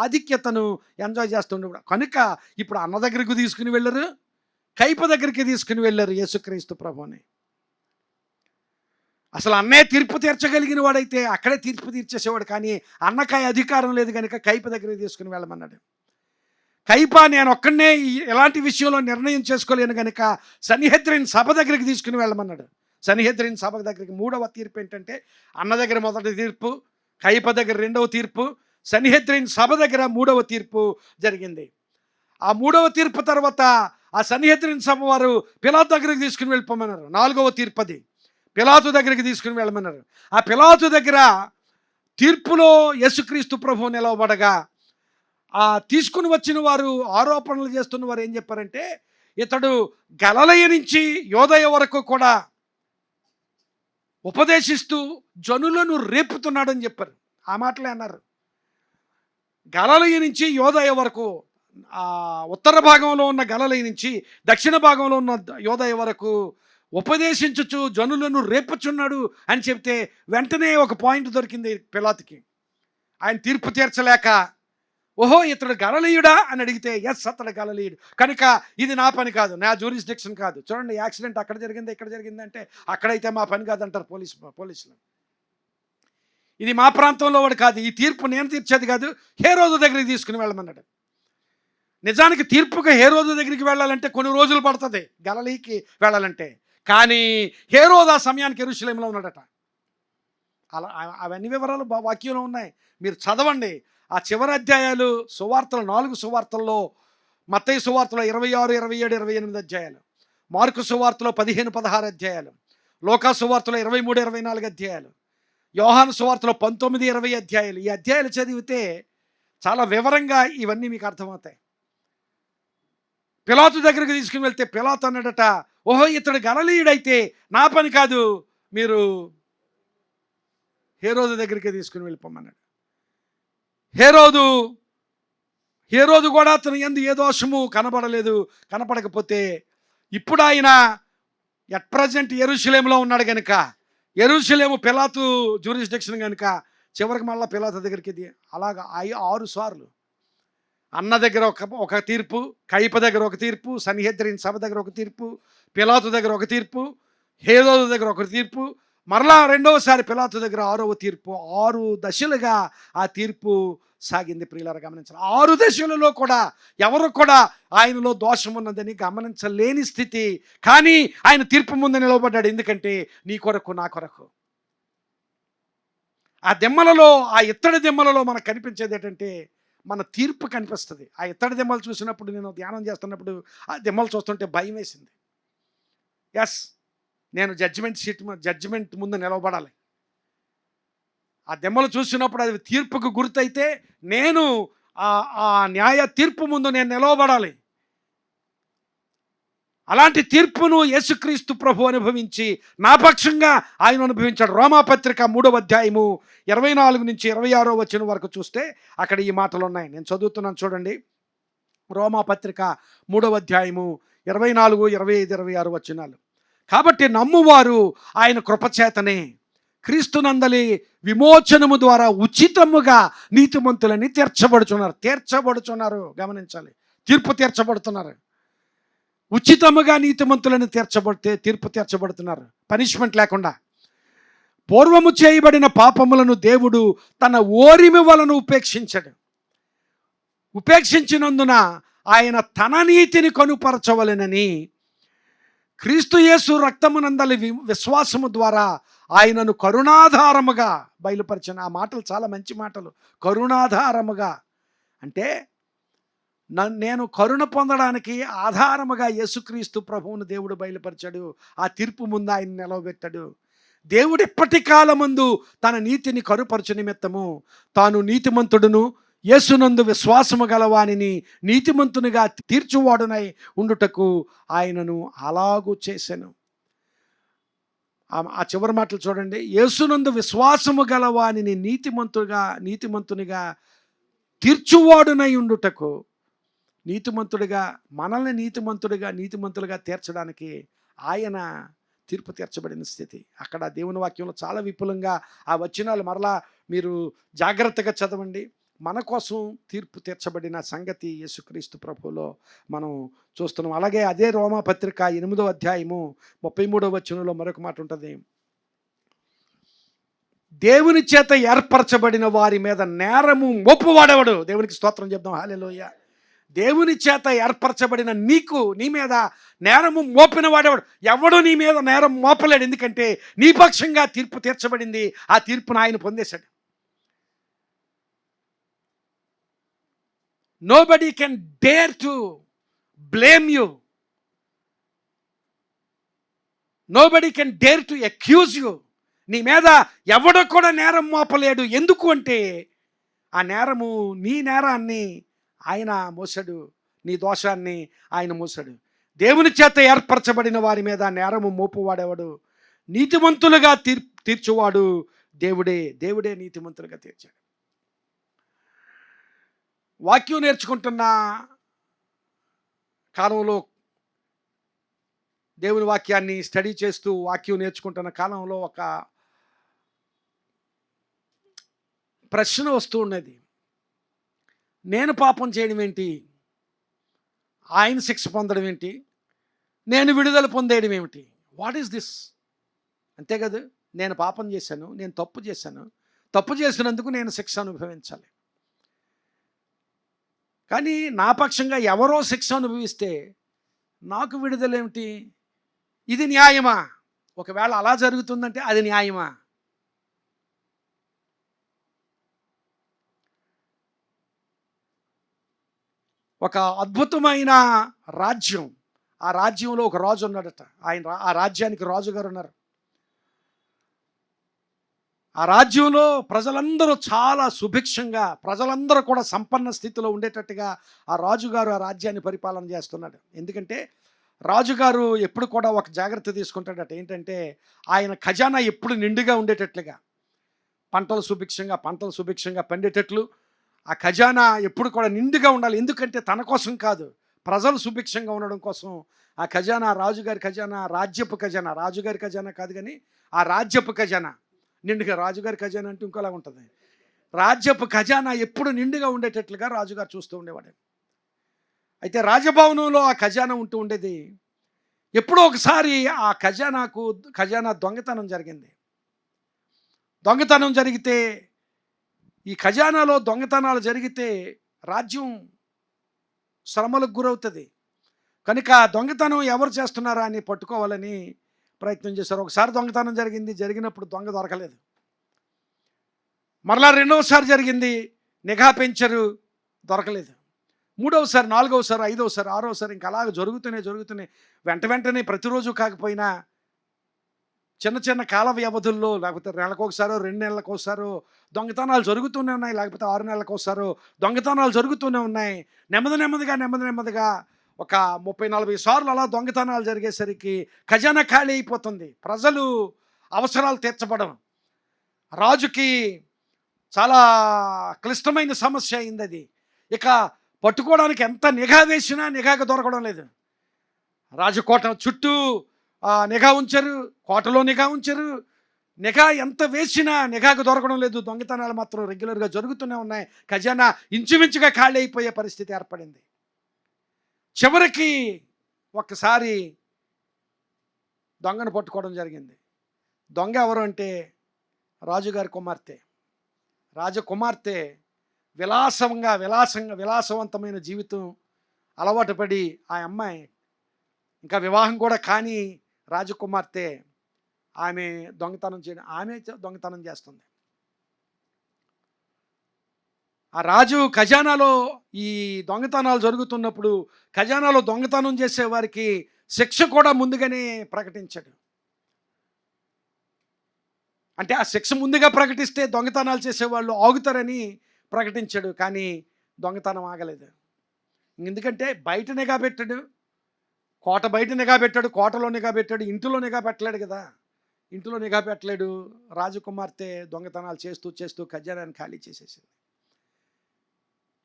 ఆధిక్యతను ఎంజాయ్ చేస్తుండేవాడు. కనుక ఇప్పుడు అన్న దగ్గరికి తీసుకుని వెళ్ళరు, కైప దగ్గరికి తీసుకుని వెళ్ళారు యేసుక్రీస్తు ప్రభుని. అసలు అన్నే తీర్పు తీర్చగలిగిన వాడైతే అక్కడే తీర్పు తీర్చేసేవాడు, కానీ అన్నకాయ అధికారం లేదు కనుక కైప దగ్గరికి తీసుకుని వెళ్ళమన్నాడు. కైప నేను ఒక్కడనే ఎలాంటి విషయంలో నిర్ణయం చేసుకోలేను కనుక సన్హెద్రిన్ సభ దగ్గరికి తీసుకుని వెళ్ళమన్నాడు. సన్హెద్రిన్ సభ దగ్గరికి మూడవ తీర్పు ఏంటంటే, అన్న దగ్గర మొదటి తీర్పు, కైప దగ్గర రెండవ తీర్పు, సన్హెద్రిన్ సభ దగ్గర మూడవ తీర్పు జరిగింది. ఆ మూడవ తీర్పు తర్వాత ఆ సన్హెద్రిన్ సభ వారు పిలాతు దగ్గరికి తీసుకుని వెళ్ళిపోమన్నారు. నాలుగవ తీర్పు అది, పిలాతు దగ్గరికి తీసుకుని వెళ్ళమన్నారు. ఆ పిలాతు దగ్గర తీర్పులో యేసుక్రీస్తు ప్రభువు నిలవబడగా ఆ తీసుకుని వచ్చిన వారు, ఆరోపణలు చేస్తున్న వారు ఏం చెప్పారంటే, ఇతడు గలిలయ నుంచి యోదయ వరకు కూడా ఉపదేశిస్తూ జనులను రేపుతున్నాడని చెప్పారు. ఆ మాటలే అన్నారు. గలిలయ నుంచి యోదయ వరకు, ఉత్తర భాగంలో ఉన్న గలిలయ నుంచి దక్షిణ భాగంలో ఉన్న యోదయ వరకు ఉపదేశించుచు జనులను రేపుచున్నాడు అని చెప్తే వెంటనే ఒక పాయింట్ దొరికింది పిలాతుకి. ఆయన తీర్పు తీర్చలేక, ఓహో ఇతడు గలిలయుడా అని అడిగితే ఎస్ అతడు గలిలయుడు, కనుక ఇది నా పని కాదు, నా జ్యూరిస్డిక్షన్ కాదు. చూడండి, యాక్సిడెంట్ అక్కడ జరిగింది, ఇక్కడ జరిగింది అంటే అక్కడైతే మా పని కాదంటారు పోలీసులు. ఇది మా ప్రాంతంలో వాడు కాదు, ఈ తీర్పు నేను తీర్చేది కాదు, హేరోదు దగ్గరికి తీసుకుని వెళ్ళమన్నాడు. నిజానికి తీర్పుగా హేరోదు దగ్గరికి వెళ్ళాలంటే కొన్ని రోజులు పడుతుంది, గలిలయకి వెళ్ళాలంటే. కానీ హేరోదు ఆ సమయానికి యెరూషలేములో ఉన్నాడట. అలా అవన్నీ వివరాలు వాక్యంలో ఉన్నాయి, మీరు చదవండి. ఆ చివరి అధ్యాయాలు సువార్తలు, 4 సువార్తల్లో, మత్తయి సువార్తలో 26, 27, 28 అధ్యాయాలు, మార్కు సువార్తలో 15, 16 అధ్యాయాలు, లూకా సువార్తలో 23, 24 అధ్యాయాలు, యోహాను సువార్తలో 19, 20 అధ్యాయాలు, ఈ అధ్యాయాలు చదివితే చాలా వివరంగా ఇవన్నీ మీకు అర్థమవుతాయి. పిలాతు దగ్గరికి తీసుకుని వెళ్తే పిలాతు అన్నాడట, ఓహో ఇతడు గలిలయుడైతే నా పని కాదు, మీరు హేరోదు దగ్గరికి తీసుకుని వెళ్ళిపోమన్నాడు. హేరోదు కూడా అతను యందు ఏ దోషము కనబడలేదు. కనపడకపోతే ఇప్పుడు ఆయన ఎట్ ప్రజెంట్ యెరూషలేములో ఉన్నాడు కనుక, యెరూషలేము పిలాతు జ్యూరిస్డిక్షన్ కనుక చివరికి మళ్ళీ పిలాతు దగ్గరికి అలాగా 6 సార్లు అన్న దగ్గర ఒక తీర్పు, కైప దగ్గర ఒక తీర్పు, సన్హెద్రిన్ సభ దగ్గర ఒక తీర్పు, పిలాతు దగ్గర ఒక తీర్పు, హేరోదు దగ్గర ఒక తీర్పు, మరలా రెండవసారి పిలాతు దగ్గర 6వ తీర్పు. 6 దశలుగా ఆ తీర్పు సాగింది. ప్రియులారా గమనించాలి, 6 దశలలో కూడా ఎవరు కూడా ఆయనలో దోషం ఉన్నదని గమనించలేని స్థితి. కానీ ఆయన తీర్పు ముందు నిలవబడ్డాడు. ఎందుకంటే నీ కొరకు నా కొరకు. ఆ దెమ్మలలో, ఆ ఇత్తడి దెమ్మలలో మనకు కనిపించేది ఏంటంటే మన తీర్పు కనిపిస్తుంది. ఆ ఇత్తడి దెమ్మలు చూసినప్పుడు, నేను ధ్యానం చేస్తున్నప్పుడు ఆ దెమ్మలు చూస్తుంటే భయం వేసింది. ఎస్, నేను జడ్జిమెంట్ ముందు నిలవబడాలి. ఆ దెమ్మలు చూసినప్పుడు అది తీర్పుకు గుర్తయితే నేను ఆ న్యాయ తీర్పు ముందు నేను నిలవబడాలి. అలాంటి తీర్పును యేసుక్రీస్తు ప్రభు అనుభవించి నా పక్షంగా ఆయన అనుభవించాడు. రోమాపత్రిక 3వ అధ్యాయము 24 నుంచి 26వ వచనం వరకు చూస్తే అక్కడ ఈ మాటలు ఉన్నాయి. నేను చదువుతున్నాను చూడండి. రోమాపత్రిక 3వ అధ్యాయము 24, 25, 26 వచనాలు. కాబట్టి నమ్మువారు ఆయన కృపచేతనే క్రీస్తునందలి విమోచనము ద్వారా ఉచితముగా నీతిమంతులని తీర్చబడుచున్నారు. గమనించాలి, తీర్పు తీర్చబడుతున్నారు. ఉచితముగా నీతిమంతులను తీర్పు తీర్చబడుతున్నారు, పనిష్మెంట్ లేకుండా. పూర్వము చేయబడిన పాపములను దేవుడు తన ఓరిమి వలన ఉపేక్షించినందున ఆయన తన నీతిని కనుపరచవలెనని క్రీస్తు యేసు రక్తమునందలి విశ్వాసము ద్వారా ఆయనను కరుణాధారముగా బయలుపరిచిన. ఆ మాటలు చాలా మంచి మాటలు. కరుణాధారముగా అంటే నేను కరుణ పొందడానికి ఆధారముగా యేసుక్రీస్తు ప్రభువును దేవుడు బయలుపరిచాడు. ఆ తీర్పు ముందు ఆయన నిలవబెట్టాడు. దేవుడు ఎప్పటి కాలమందు తన నీతిని కరుపరచు నిమిత్తము తాను నీతిమంతుడును యేసునందు విశ్వాసము గలవానిని నీతిమంతునిగా తీర్చువాడునై ఉండుటకు ఆయనను అలాగూ చేశాను. ఆ చివరి మాటలు చూడండి. యేసునందు విశ్వాసము గలవానిని నీతిమంతునిగా తీర్చువాడునై ఉండుటకు, నీతిమంతుడిగా మనల్ని నీతిమంతులుగా తీర్చడానికి ఆయన తీర్పు తీర్చబడిన స్థితి. అక్కడ దేవుని వాక్యంలో చాలా విపులంగా ఆ వచనాలు మరలా మీరు జాగ్రత్తగా చదవండి. మన కోసం తీర్పు తీర్చబడిన సంగతి యేసుక్రీస్తు ప్రభువులో మనం చూస్తున్నాం. అలాగే అదే రోమాపత్రిక 8వ అధ్యాయము 33వ వచనంలో మరొక మాట ఉంటుంది. దేవుని చేత ఏర్పరచబడిన వారి మీద నేరము మోపువాడెవడు? దేవునికి స్తోత్రం చెప్దాం, హల్లెలూయా. దేవుని చేత ఏర్పరచబడిన నీ మీద నేరము మోపిన వాడెవడు? ఎవడు నీ మీద నేరం మోపలేడు. ఎందుకంటే నీ పక్షంగా తీర్పు తీర్చబడింది. ఆ తీర్పును ఆయన పొందేశాడు. Nobody can dare to blame you. Nobody can dare to accuse you. నీ మీద ఎవడు కూడా నేరం మోపలేడు. ఎందుకు అంటే ఆ నేరము, నీ నేరాన్ని ఆయన మోసాడు, నీ దోషాన్ని ఆయన మోసాడు. దేవుని చేత ఏర్పరచబడిన వారి మీద నేరము మోపువాడేవాడు? నీతిమంతులుగా తీర్చువాడు దేవుడే నీతిమంతులుగా తీర్చాడు. వాక్యం నేర్చుకుంటున్న కాలంలో, దేవుని వాక్యాన్ని స్టడీ చేస్తూ వాక్యం నేర్చుకుంటున్న కాలంలో ఒక ప్రశ్న వస్తూ ఉన్నది. నేను పాపం చేయడం ఏంటి? ఆయన శిక్ష పొందడం ఏంటి? నేను విడుదల పొందేయడం ఏమిటి? What is this? అంతే కదా, నేను పాపం చేశాను, నేను తప్పు చేశాను, తప్పు చేసినందుకు నేను శిక్ష అనుభవించాలి. కానీ నా పక్షంగా ఎవరో శిక్ష అనుభవిస్తే నాకు విడుదల ఏమిటి? ఇది న్యాయమా? ఒకవేళ అలా జరుగుతుందంటే అది న్యాయమా? ఒక అద్భుతమైన రాజ్యం, ఆ రాజ్యంలో ఒక రాజు ఉన్నాడట. ఆ రాజ్యానికి రాజుగారు ఉన్నారు. ఆ రాజ్యంలో ప్రజలందరూ చాలా సుభిక్షంగా, ప్రజలందరూ కూడా సంపన్న స్థితిలో ఉండేటట్టుగా ఆ రాజుగారు ఆ రాజ్యాన్ని పరిపాలన చేస్తున్నాడు. ఎందుకంటే రాజుగారు ఎప్పుడు కూడా ఒక జాగ్రత్త తీసుకుంటాడట. ఏంటంటే ఆయన ఖజానా ఎప్పుడు నిండుగా ఉండేటట్లుగా, పంటలు సుభిక్షంగా పండేటట్లు ఆ ఖజానా ఎప్పుడు కూడా నిండుగా ఉండాలి. ఎందుకంటే తన కోసం కాదు, ప్రజలు సుభిక్షంగా ఉండడం కోసం ఆ ఖజానా, రాజుగారి ఖజానా, రాజ్యపు ఖజానా, రాజుగారి ఖజానా కాదు కానీ ఆ రాజ్యపు ఖజానా నిండుగా, రాజుగారి ఖజానా అంటే ఇంకోలా ఉంటుంది. రాజ్యపు ఖజానా ఎప్పుడు నిండుగా ఉండేటట్లుగా రాజుగారు చూస్తూ ఉండేవాడు. అయితే రాజభవనంలో ఆ ఖజానా ఉంటూ ఉండేది. ఎప్పుడో ఒకసారి ఆ ఖజానా దొంగతనం జరిగింది. దొంగతనం జరిగితే, ఈ ఖజానాలో దొంగతనాలు జరిగితే రాజ్యం శ్రమలకు గురవుతుంది. కనుక దొంగతనం ఎవరు చేస్తున్నారా అని పట్టుకోవాలని ప్రయత్నం చేశారు. ఒకసారి దొంగతనం జరిగింది. జరిగినప్పుడు దొంగ దొరకలేదు. మరలా రెండవసారి జరిగింది. నిఘా పెంచరు, దొరకలేదు. మూడవసారి, నాలుగవసారి, ఐదవసారి, ఆరవసారి ఇంకా అలాగ జరుగుతూనే వెంటనే ప్రతిరోజు కాకపోయినా చిన్న చిన్న కాల వ్యవధుల్లో, లేకపోతే నెలకొకసారో 2 నెలలకోసారో దొంగతనాలు జరుగుతూనే ఉన్నాయి. లేకపోతే 6 నెలలకోసారో దొంగతనాలు జరుగుతూనే ఉన్నాయి. నెమ్మదిగా ఒక 30-40 సార్లు అలా దొంగతనాలు జరిగేసరికి ఖజానా ఖాళీ అయిపోతుంది. ప్రజలు అవసరాలు తీర్చబడడం రాజుకి చాలా క్లిష్టమైన సమస్య అయింది అది. ఇక పట్టుకోవడానికి ఎంత నిఘా వేసినా నిఘాకు దొరకడం లేదు. రాజకోట చుట్టూ నిఘా ఉంచారు, కోటలో నిఘా ఉంచారు. నిఘా ఎంత వేసినా నిఘాకు దొరకడం లేదు. దొంగతనాలు మాత్రం రెగ్యులర్గా జరుగుతూనే ఉన్నాయి. ఖజానా ఇంచుమించుగా ఖాళీ అయిపోయే పరిస్థితి ఏర్పడింది. చివరికి ఒక్కసారి దొంగను పట్టుకోవడం జరిగింది. దొంగ ఎవరు అంటే రాజుగారి కుమార్తె. రాజకుమార్తె విలాసవంతమైన జీవితం అలవాటు పడి, ఆ అమ్మాయి ఇంకా వివాహం కూడా కాని రాజకుమార్తె, ఆమె దొంగతనం చేస్తుంది. ఆ రాజు ఖజానాలో ఈ దొంగతనాలు జరుగుతున్నప్పుడు ఖజానాలో దొంగతనం చేసే వారికి శిక్ష కూడా ముందుగానే ప్రకటించాడు. అంటే ఆ శిక్ష ముందుగా ప్రకటిస్తే దొంగతనాలు చేసేవాళ్ళు ఆగుతారని ప్రకటించాడు. కానీ దొంగతనం ఆగలేదు. ఎందుకంటే బయట నిఘా పెట్టాడు, కోట బయట నిఘా పెట్టాడు, కోటలో నిఘా పెట్టాడు, ఇంటిలో నిఘా పెట్టలేడు కదా. ఇంటిలో నిఘా పెట్టలేడు. రాజకుమార్తె దొంగతనాలు చేస్తూ ఖజానాన్ని ఖాళీ చేసేసింది.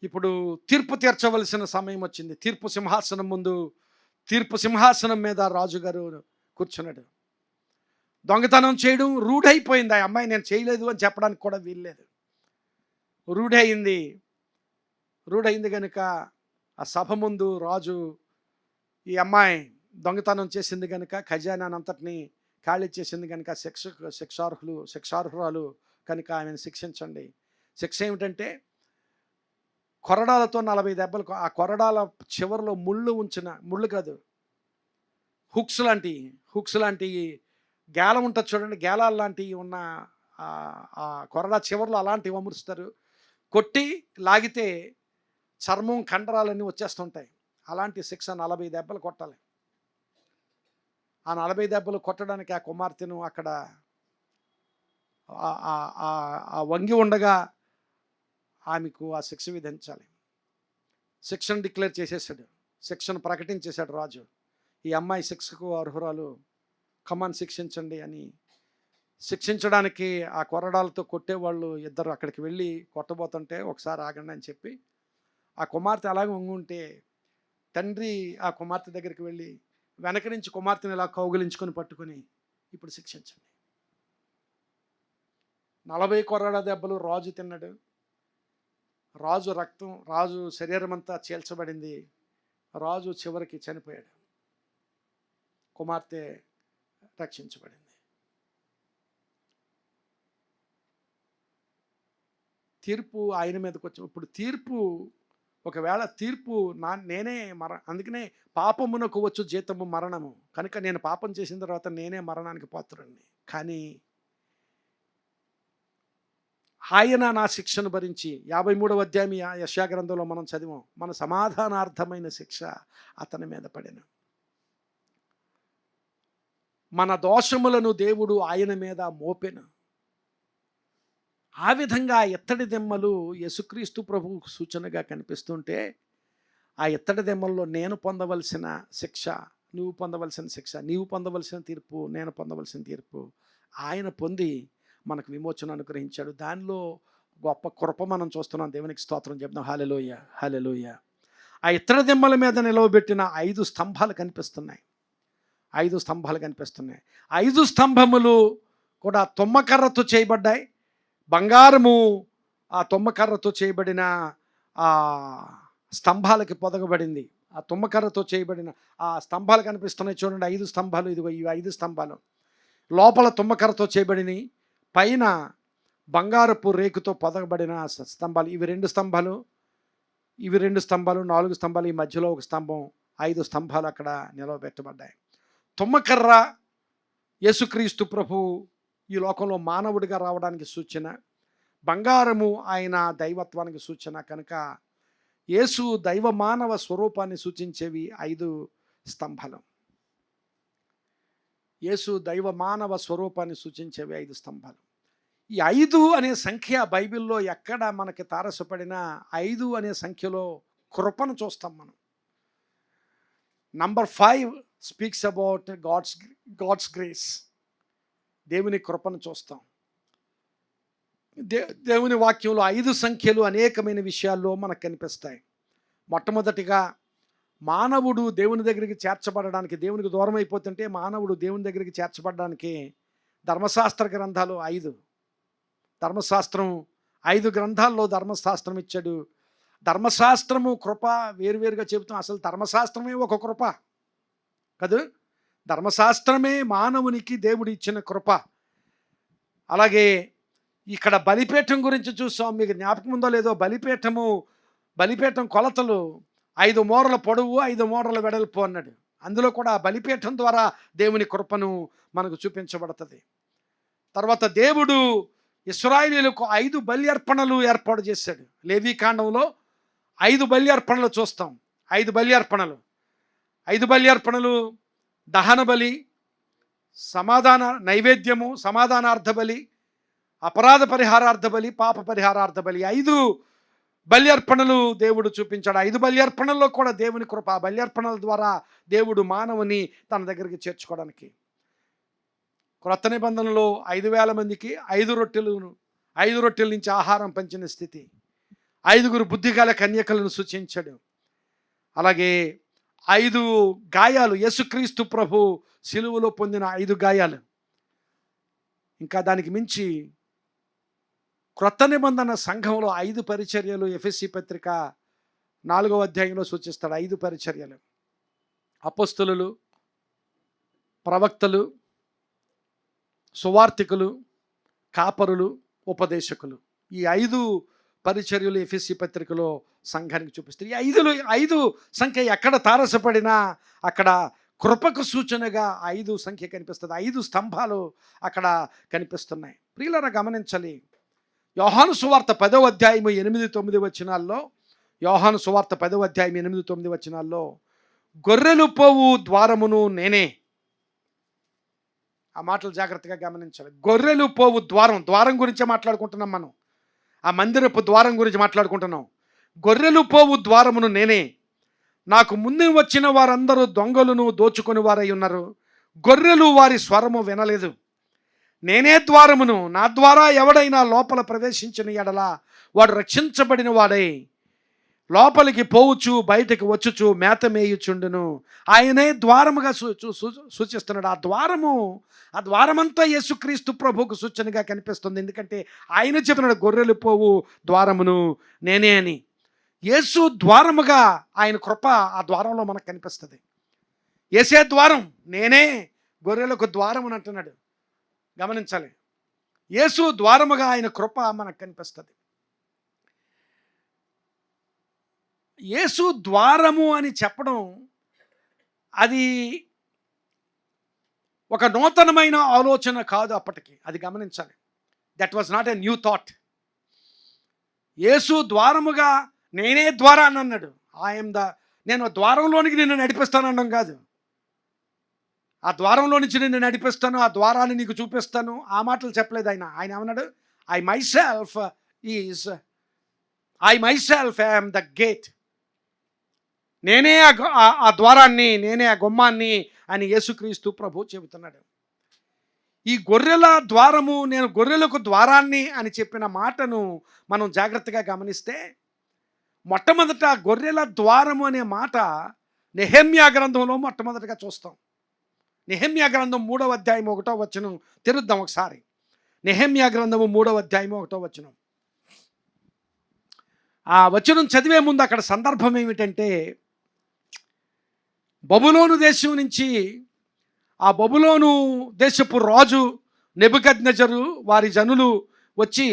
ఇప్పుడు తీర్పు తీర్చవలసిన సమయం వచ్చింది. తీర్పు సింహాసనం మీద రాజుగారు కూర్చున్నాడు. దొంగతనం చేయడం రూఢైపోయింది. ఆ అమ్మాయి నేను చేయలేదు అని చెప్పడానికి కూడా వీల్లేదు. రూఢైంది కనుక ఆ సభ ముందు రాజు, ఈ అమ్మాయి దొంగతనం చేసింది కనుక, ఖజానాను అంతటిని ఖాళీ చేసింది కనుక శిక్షార్హురాలు కనుక ఆమెను శిక్షించండి. శిక్ష ఏమిటంటే కొరడాలతో 40 దెబ్బలు, ఆ కొరడాల చివరిలో ముళ్ళు కాదు, హుక్స్ లాంటి గేలం ఉంటుంది చూడండి, గేలాలు లాంటివి ఉన్న ఆ కొరడా చివరిలో అలాంటివి అమరుస్తారు. కొట్టి లాగితే చర్మం కండరాలన్నీ వచ్చేస్తుంటాయి. అలాంటి శిక్ష 40 దెబ్బలు కొట్టాలి. ఆ 40 దెబ్బలు కొట్టడానికి ఆ కుమార్తెను అక్కడ వంగి ఉండగా ఆమెకు ఆ శిక్ష విధించాలి. శిక్షను డిక్లేర్ చేసేసాడు, శిక్షను ప్రకటించేశాడు రాజు. ఈ అమ్మాయి శిక్షకు అర్హురాలు, కమాన్ శిక్షించండి అని. శిక్షించడానికి ఆ కొరడాలతో కొట్టేవాళ్ళు ఇద్దరు అక్కడికి వెళ్ళి కొట్టబోతుంటే, ఒకసారి ఆగండి అని చెప్పి ఆ కుమార్తె అలాగే ఉంటే తండ్రి ఆ కుమార్తె దగ్గరికి వెళ్ళి వెనక నుంచి కుమార్తెని ఇలా కౌగిలించుకొని పట్టుకొని, ఇప్పుడు శిక్షించండి. 40 కొరడా దెబ్బలు రాజు తిన్నాడు. రాజు శరీరం అంతా చీల్చబడింది. రాజు చివరికి చనిపోయాడు. కుమార్తె రక్షించబడింది. తీర్పు ఆయన మీదకి వచ్చి, ఇప్పుడు ఒకవేళ తీర్పు నేనే అందుకనే పాపమునకు వచ్చు జీతము మరణము కనుక నేను పాపం చేసిన తర్వాత నేనే మరణానికి పాత్రుడిని. కానీ ఆయన నా శిక్షను భరించి, 53వ అధ్యాయం యెషయా గ్రంథంలో మనం చదివాం, మన సమాధానార్థమైన శిక్ష అతని మీద పడెను. మన దోషములను దేవుడు ఆయన మీద మోపెను. ఆ విధంగా ఇత్తడి దిమ్మలు యేసుక్రీస్తు ప్రభువుకు సూచనగా కనిపిస్తుంటే, ఆ ఇత్తడి దిమ్మల్లో నేను పొందవలసిన శిక్ష, నువ్వు పొందవలసిన శిక్ష, నీవు పొందవలసిన తీర్పు, నేను పొందవలసిన తీర్పు ఆయన పొంది మనకు విమోచన అనుగ్రహించాడు. దానిలో గొప్ప కృప మనం చూస్తున్నాం. దేవునికి స్తోత్రం చెప్దాం. హల్లెలూయా, హల్లెలూయా. ఆ ఇత్తడి దిమ్మల మీద నిలవబెట్టిన 5 స్తంభాలు కనిపిస్తున్నాయి. 5 స్తంభాలు కనిపిస్తున్నాయి. 5 స్తంభములు కూడా తుమ్మకర్రతో చేయబడ్డాయి. బంగారము ఆ తుమ్మకర్రతో చేయబడిన ఆ స్తంభాలకి పొదగబడింది. ఆ తుమ్మకర్రతో చేయబడిన ఆ స్తంభాలు కనిపిస్తున్నాయి చూడండి. 5 స్తంభాలు, ఇదిగో ఇవి 5 స్తంభాలు. లోపల తుమ్మకర్రతో చేయబడినవి, పైన బంగారపు రేకుతో పొదగబడిన స్తంభాలు. ఇవి 2 స్తంభాలు, ఇవి 2 స్తంభాలు, 4 స్తంభాలు, ఈ మధ్యలో ఒక స్తంభం, 5 స్తంభాలు అక్కడ నిలవబెట్టబడ్డాయి. తుమ్మకర్ర యేసుక్రీస్తు ప్రభు ఈ లోకంలో మానవుడిగా రావడానికి సూచన, బంగారము ఆయన దైవత్వానికి సూచన కనుక యేసు దైవ మానవ స్వరూపాన్ని సూచించేవి 5 స్తంభాలు. యేసు దైవ మానవ స్వరూపాన్ని సూచించేవి 5 స్తంభాలు. ఈ 5 అనే సంఖ్య బైబిల్లో ఎక్కడ మనకి తారసపడిన 5 అనే సంఖ్యలో కృపను చూస్తాం మనం. Number 5 speaks about God's grace. దేవుని కృపను చూస్తాం. దేవుని వాక్యంలో 5 సంఖ్యలు అనేకమైన విషయాల్లో మనకు కనిపిస్తాయి. మొట్టమొదటిగా మానవుడు దేవుని దగ్గరికి చేర్చబడడానికి, దేవునికి దూరం అయిపోతుంటే మానవుడు దేవుని దగ్గరికి చేర్చబడడానికి ధర్మశాస్త్ర గ్రంథాలు 5. ధర్మశాస్త్రం 5 గ్రంథాల్లో ధర్మశాస్త్రం ఇచ్చాడు. ధర్మశాస్త్రము కృప వేరువేరుగా చెబుతాం. అసలు ధర్మశాస్త్రమే ఒక కృప కాదు. ధర్మశాస్త్రమే మానవునికి దేవుడు ఇచ్చిన కృప. అలాగే ఇక్కడ బలిపీఠం గురించి చూసాం. మీకు జ్ఞాపకం ఉందో లేదో, బలిపీఠం కొలతలు 5 మూరల పొడవు, 5 మూరల వెడల్పు అన్నాడు. అందులో కూడా బలిపీఠం ద్వారా దేవుని కృపను మనకు చూపించబడుతుంది. తర్వాత దేవుడు ఇశ్రాయేలీయులకు 5 బలి అర్పణలు ఏర్పాటు చేశాడు. లేవీకాండంలో 5 బలి అర్పణలు చూస్తాం. 5 బలి అర్పణలు, 5 బలి అర్పణలు: దహన బలి, సమాధాన నైవేద్యము, సమాధానార్థ బలి, అపరాధ పరిహారార్థ బలి, పాప పరిహారార్థ బలి. 5 బలి అర్పణలు దేవుడు చూపించాడు. 5 బలి అర్పణల్లో కూడా దేవుని కృప. బలి అర్పణల ద్వారా దేవుడు మానవుని తన దగ్గరికి చేర్చుకోవడానికి. క్రొత్త నిబంధనలో 5,000 మందికి 5 రొట్టెల నుంచి ఆహారం పంచిన స్థితి. 5 బుద్ధిగల కన్యకలను సూచించాడు. అలాగే 5 గాయాలు, యేసుక్రీస్తు ప్రభు సిలువలో పొందిన 5 గాయాలు. ఇంకా దానికి మించి క్రొత్త నిబంధన సంఘంలో 5 పరిచర్యలు ఎఫెసీ పత్రిక 4వ అధ్యాయంలో సూచిస్తాడు. 5 పరిచర్యలు: అపోస్తలులు, ప్రవక్తలు, సువార్తికులు, కాపరులు, ఉపదేశకులు. ఈ 5 పరిచర్యలు ఎఫెసీ పత్రికలో సంఘానికి చూపిస్తారు. ఈ 5 సంఖ్య ఎక్కడ తారసపడినా అక్కడ కృపకు సూచనగా 5 సంఖ్య కనిపిస్తుంది. 5 స్తంభాలు అక్కడ కనిపిస్తున్నాయి. ప్రియులారా గమనించాలి. యోహాను సువార్త 10వ అధ్యాయం 8-9 వచనాల్లో, యోహాను సువార్త 10వ అధ్యాయం 8-9 వచనాల్లో, గొర్రెలు పోవు ద్వారమును నేనే. ఆ మాటలు జాగ్రత్తగా గమనించాలి. గొర్రెలు పోవు ద్వారం గురించే మాట్లాడుకుంటున్నాం మనం. ఆ మందిరపు ద్వారం గురించి మాట్లాడుకుంటున్నాం. గొర్రెలు పోవు ద్వారమును నేనే. నాకు ముందు వచ్చిన వారందరూ దొంగలను దోచుకొని వారై ఉన్నారు. గొర్రెలు వారి స్వరము వినలేదు. నేనే ద్వారమును. నా ద్వారా ఎవడైనా లోపల ప్రవేశించిన ఎడల వాడు రక్షించబడిన వాడై లోపలికి పోవచ్చు, బయటకు వచ్చుచు మేత మేయుచుండును. ఆయనే ద్వారముగా సూచిస్తున్నాడు. ఆ ద్వారమంతా యేసుక్రీస్తు ప్రభువుకు సూచనగా కనిపిస్తుంది. ఎందుకంటే ఆయన చెప్పినాడు, గొర్రెలు పోవు ద్వారమును నేనే అని. యేసు ద్వారముగా ఆయన కృప ఆ ద్వారంలో మనకు కనిపిస్తుంది. యేసే ద్వారం, నేనే గొర్రెలకు ద్వారం అని అంటున్నాడు. గమనించాలి. యేసు ద్వారముగా ఆయన కృప మనకు కనిపిస్తుంది. యేసు ద్వారము అని చెప్పడం అది ఒక నూతనమైన ఆలోచన కాదు అప్పటికి. అది గమనించాలి. That was not a new thought. యేసు ద్వారముగా నేనే ద్వారాన్ని అన్నాడు. నేను ద్వారంలోనికి నిన్ను నడిపిస్తానడం కాదు. ఆ ద్వారంలో నుంచి నిన్ను నడిపిస్తాను, ఆ ద్వారాన్ని నీకు చూపిస్తాను, ఆ మాటలు చెప్పలేదు ఆయన. ఆయన ఏమన్నాడు? I myself is I myself am the gate. నేనే ఆ ద్వారాన్ని, నేనే ఆ గుమ్మాన్ని అని యేసుక్రీస్తు ప్రభు చెబుతున్నాడు. ఈ గొర్రెల ద్వారము, నేను గొర్రెలకు ద్వారాన్ని అని చెప్పిన మాటను మనం జాగ్రత్తగా గమనిస్తే, మొట్టమొదట గొర్రెల ద్వారము అనే మాట నెహెమ్యా గ్రంథంలో మొట్టమొదటిగా చూస్తాం. నెహెమ్యా గ్రంథం 3వ అధ్యాయం 1వ వచనం తెరుద్దాం ఒకసారి. నెహెమ్యా గ్రంథము 3వ అధ్యాయం 1వ వచనం. ఆ వచనం చదివే ముందు అక్కడ సందర్భం ఏమిటంటే, బబులోను దేశం నుంచి ఆ బబులోను దేశపు రాజు నెబుకద్నెజరు వారి జనులు వచ్చి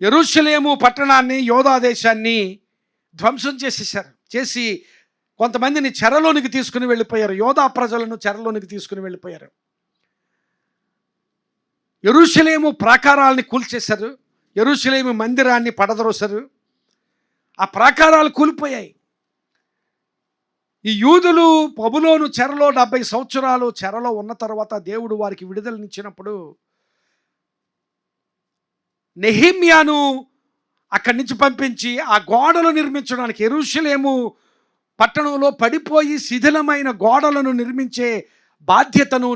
యెరూషలేము పట్టణాన్ని, యోధా దేశాన్ని ధ్వంసం చేసేసారు. చేసి కొంతమందిని చెరలోనికి తీసుకుని వెళ్ళిపోయారు. యోధా ప్రజలను చెరలోనికి తీసుకుని వెళ్ళిపోయారు. యెరూషలేము ప్రాకారాలని కూల్చేశారు. యెరూషలేము మందిరాన్ని పడద్రోశారు. ఆ ప్రాకారాలు కూలిపోయాయి. ఈ యూదులు బబులోను చెరలో 70 సంవత్సరాలు చెరలో ఉన్న తర్వాత దేవుడు వారికి విడుదలనిచ్చినప్పుడు నెహెమ్యాను అక్కడి నుంచి పంపించి ఆ గోడలు నిర్మించడానికి, యెరూషలేము పట్టణంలో పడిపోయి శిథిలమైన గోడలను నిర్మించే బాధ్యతను